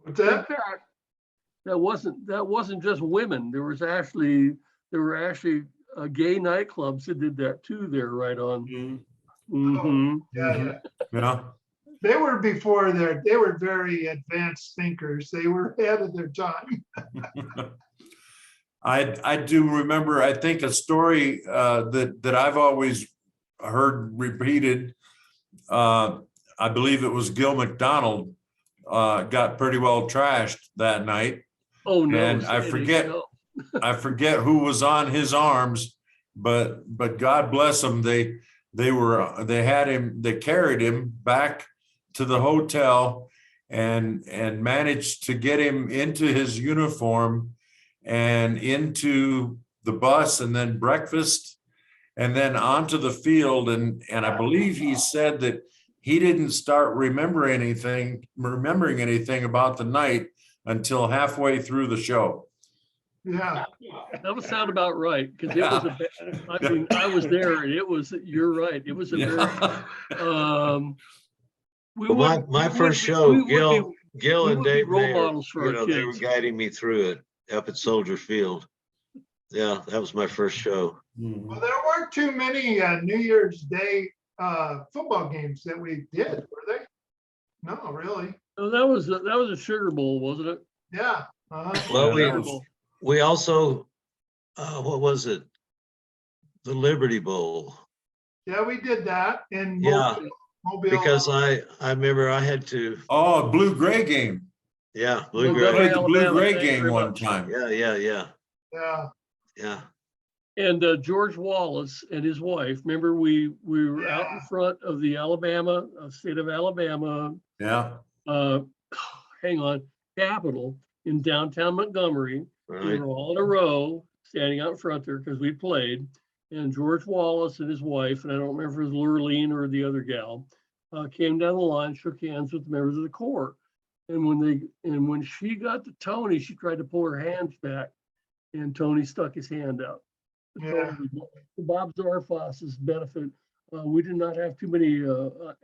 What's that? That wasn't just women. There were actually gay nightclubs that did that too. There, right on. Mhm. Yeah, Yeah. they were before they were very advanced thinkers. They were ahead of their time. I do remember, I think, a story that I've always heard repeated. I believe it was Gil McDonald got pretty well trashed that night. Oh no! And I Sandy, forget- no. I forget who was on his arms, but God bless them. They carried him back to the hotel and managed to get him into his uniform and into the bus and then breakfast and then onto the field. And I believe he said that he didn't start remembering anything about the night until halfway through the show. Yeah, That would sound about right, because it was I mean, I was there and it was, you're right. It was a very, Yeah. we Well, wouldn't- my we first wouldn't show, we would Gil we and would be Dave role Mayer, models for you our know, they were kids. guiding me through it up at Soldier Field. Yeah, that was my first show. well, there weren't too many New Year's Day football games that we did, were they? No, really. Oh, that was a Sugar Bowl, wasn't it? Yeah. Well, Yeah, that Sugar was- Bowl. we also, what was it? The Liberty Bowl. Yeah, we did that in Yeah, Mobile. because I remember I had to, Oh, blue-gray game. yeah, Blue blue We Gray. gray. played the Alabama, blue-gray thank you game very one much. time. Yeah. Yeah. And George Wallace and his wife, remember we were out in Yeah. front of the state of Alabama, Yeah. hang on, Capitol in downtown Montgomery. We Right. were all in a row, standing out in front there because we played. And George Wallace and his wife, and I don't remember if it was Lurleen or the other gal, came down the line, shook hands with the members of the Corps. And when she got to Tony, she tried to pull her hands back, and Tony stuck his hand out. Yeah. For Bob Zarfos's benefit, we did not have too many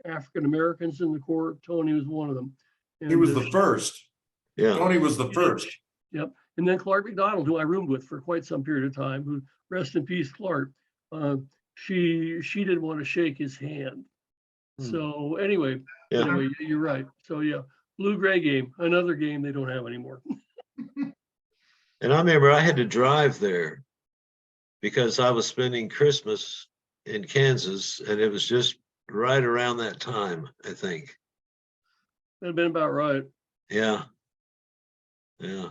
African Americans in the Corps. Tony was one of them. He was the first. Yeah. Tony was the first. Yep. And then Clark McDonald, who I roomed with for quite some period of time, who rest in peace, Clark. She didn't want to shake his hand. So anyway, Yeah. you're right. So yeah, blue-gray game, another game they don't have anymore. And I remember I had to drive there because I was spending Christmas in Kansas, and it was just right around that time, I think. That'd been about right. Yeah. Yeah.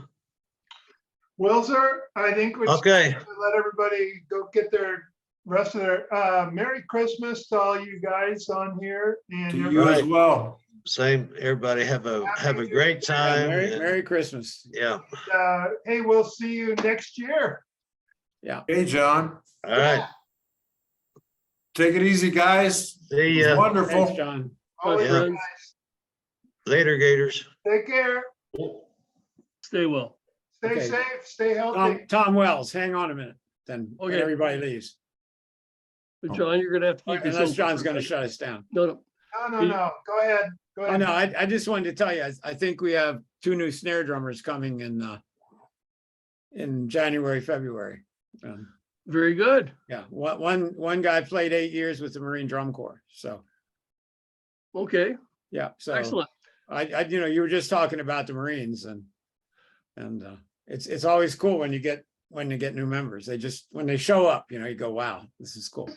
Well, sir, I think we should Okay. let everybody go get their rest of their Merry Christmas to all you guys on here. And To you everybody- as well. Same. Everybody have a great Yeah, time. Merry, and- Merry Christmas. Yeah. hey, we'll see you next year. Yeah. Hey, John, All right. take it easy, guys. See It was ya. wonderful. Thanks, John. Always, Yeah. guys. Later, Gators. Take care. Stay well. Stay Okay. safe. Stay healthy. Tom Wells, hang on a minute, then when Okay. everybody leaves. But John, you're gonna have to keep this. Unless open John's for a gonna second. shut us down. No. No. Go ahead. Go Oh, ahead. no, I just wanted to tell you, I think we have 2 new snare drummers coming in January, February. Very good. Yeah, one guy played 8 years with the Marine Drum Corps, so, Okay, yeah, so. excellent. You were just talking about the Marines and it's always cool when you get new members. When they show up, you go, wow, this is cool.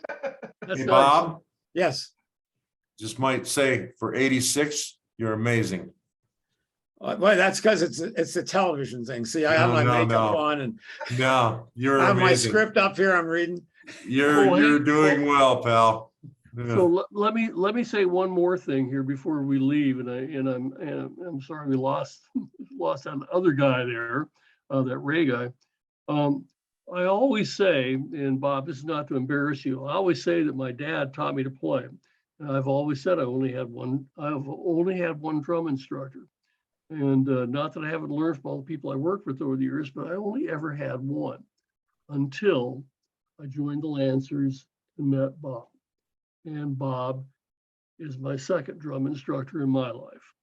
That's Hey, nice. Bob, Yes. just might say for 86, you're amazing. Well, that's because it's a television thing. See, I have my No, makeup no. on and No, you're I have my amazing. script up here. I'm reading. You're doing well, pal. Yeah. So let me say one more thing here before we leave, and I'm sorry we lost that other guy there, that Ray guy. I always say, and Bob, this is not to embarrass you, I always say that my dad taught me to play. And I've always said I've only had one drum instructor. And not that I haven't learned from all the people I worked with over the years, but I only ever had one until I joined the Lancers and met Bob. And Bob is my second drum instructor in my life.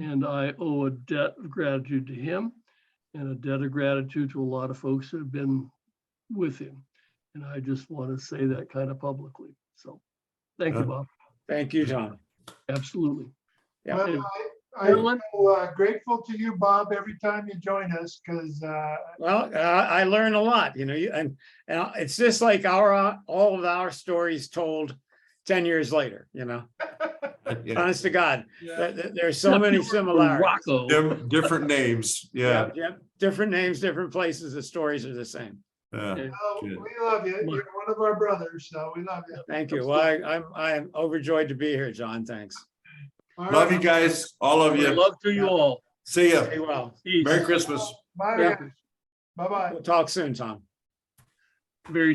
And I owe a debt of gratitude to him and a debt of gratitude to a lot of folks who have been with him. And I just want to say that kind of publicly. So thank you, Bob. Thank you, John. Absolutely. Yeah. Well, I Everyone? feel grateful to you, Bob, every time you join us, because Well, I learn a lot, and it's just like all of our stories told 10 years later, Yeah. honest to God, there's so Except many you were similarities. Rocco. Different names. Yeah. Different names, different places, the stories are the same. Yeah. Okay. we love you. You're one of our brothers, so we love you. Thank you. Well, I'm overjoyed to be here, John. Thanks. All Love right. you guys, all of you. Love to you all. See ya. Stay well. Peace. Merry Christmas. Bye. Yeah. Bye-bye. We'll talk soon, Tom. Very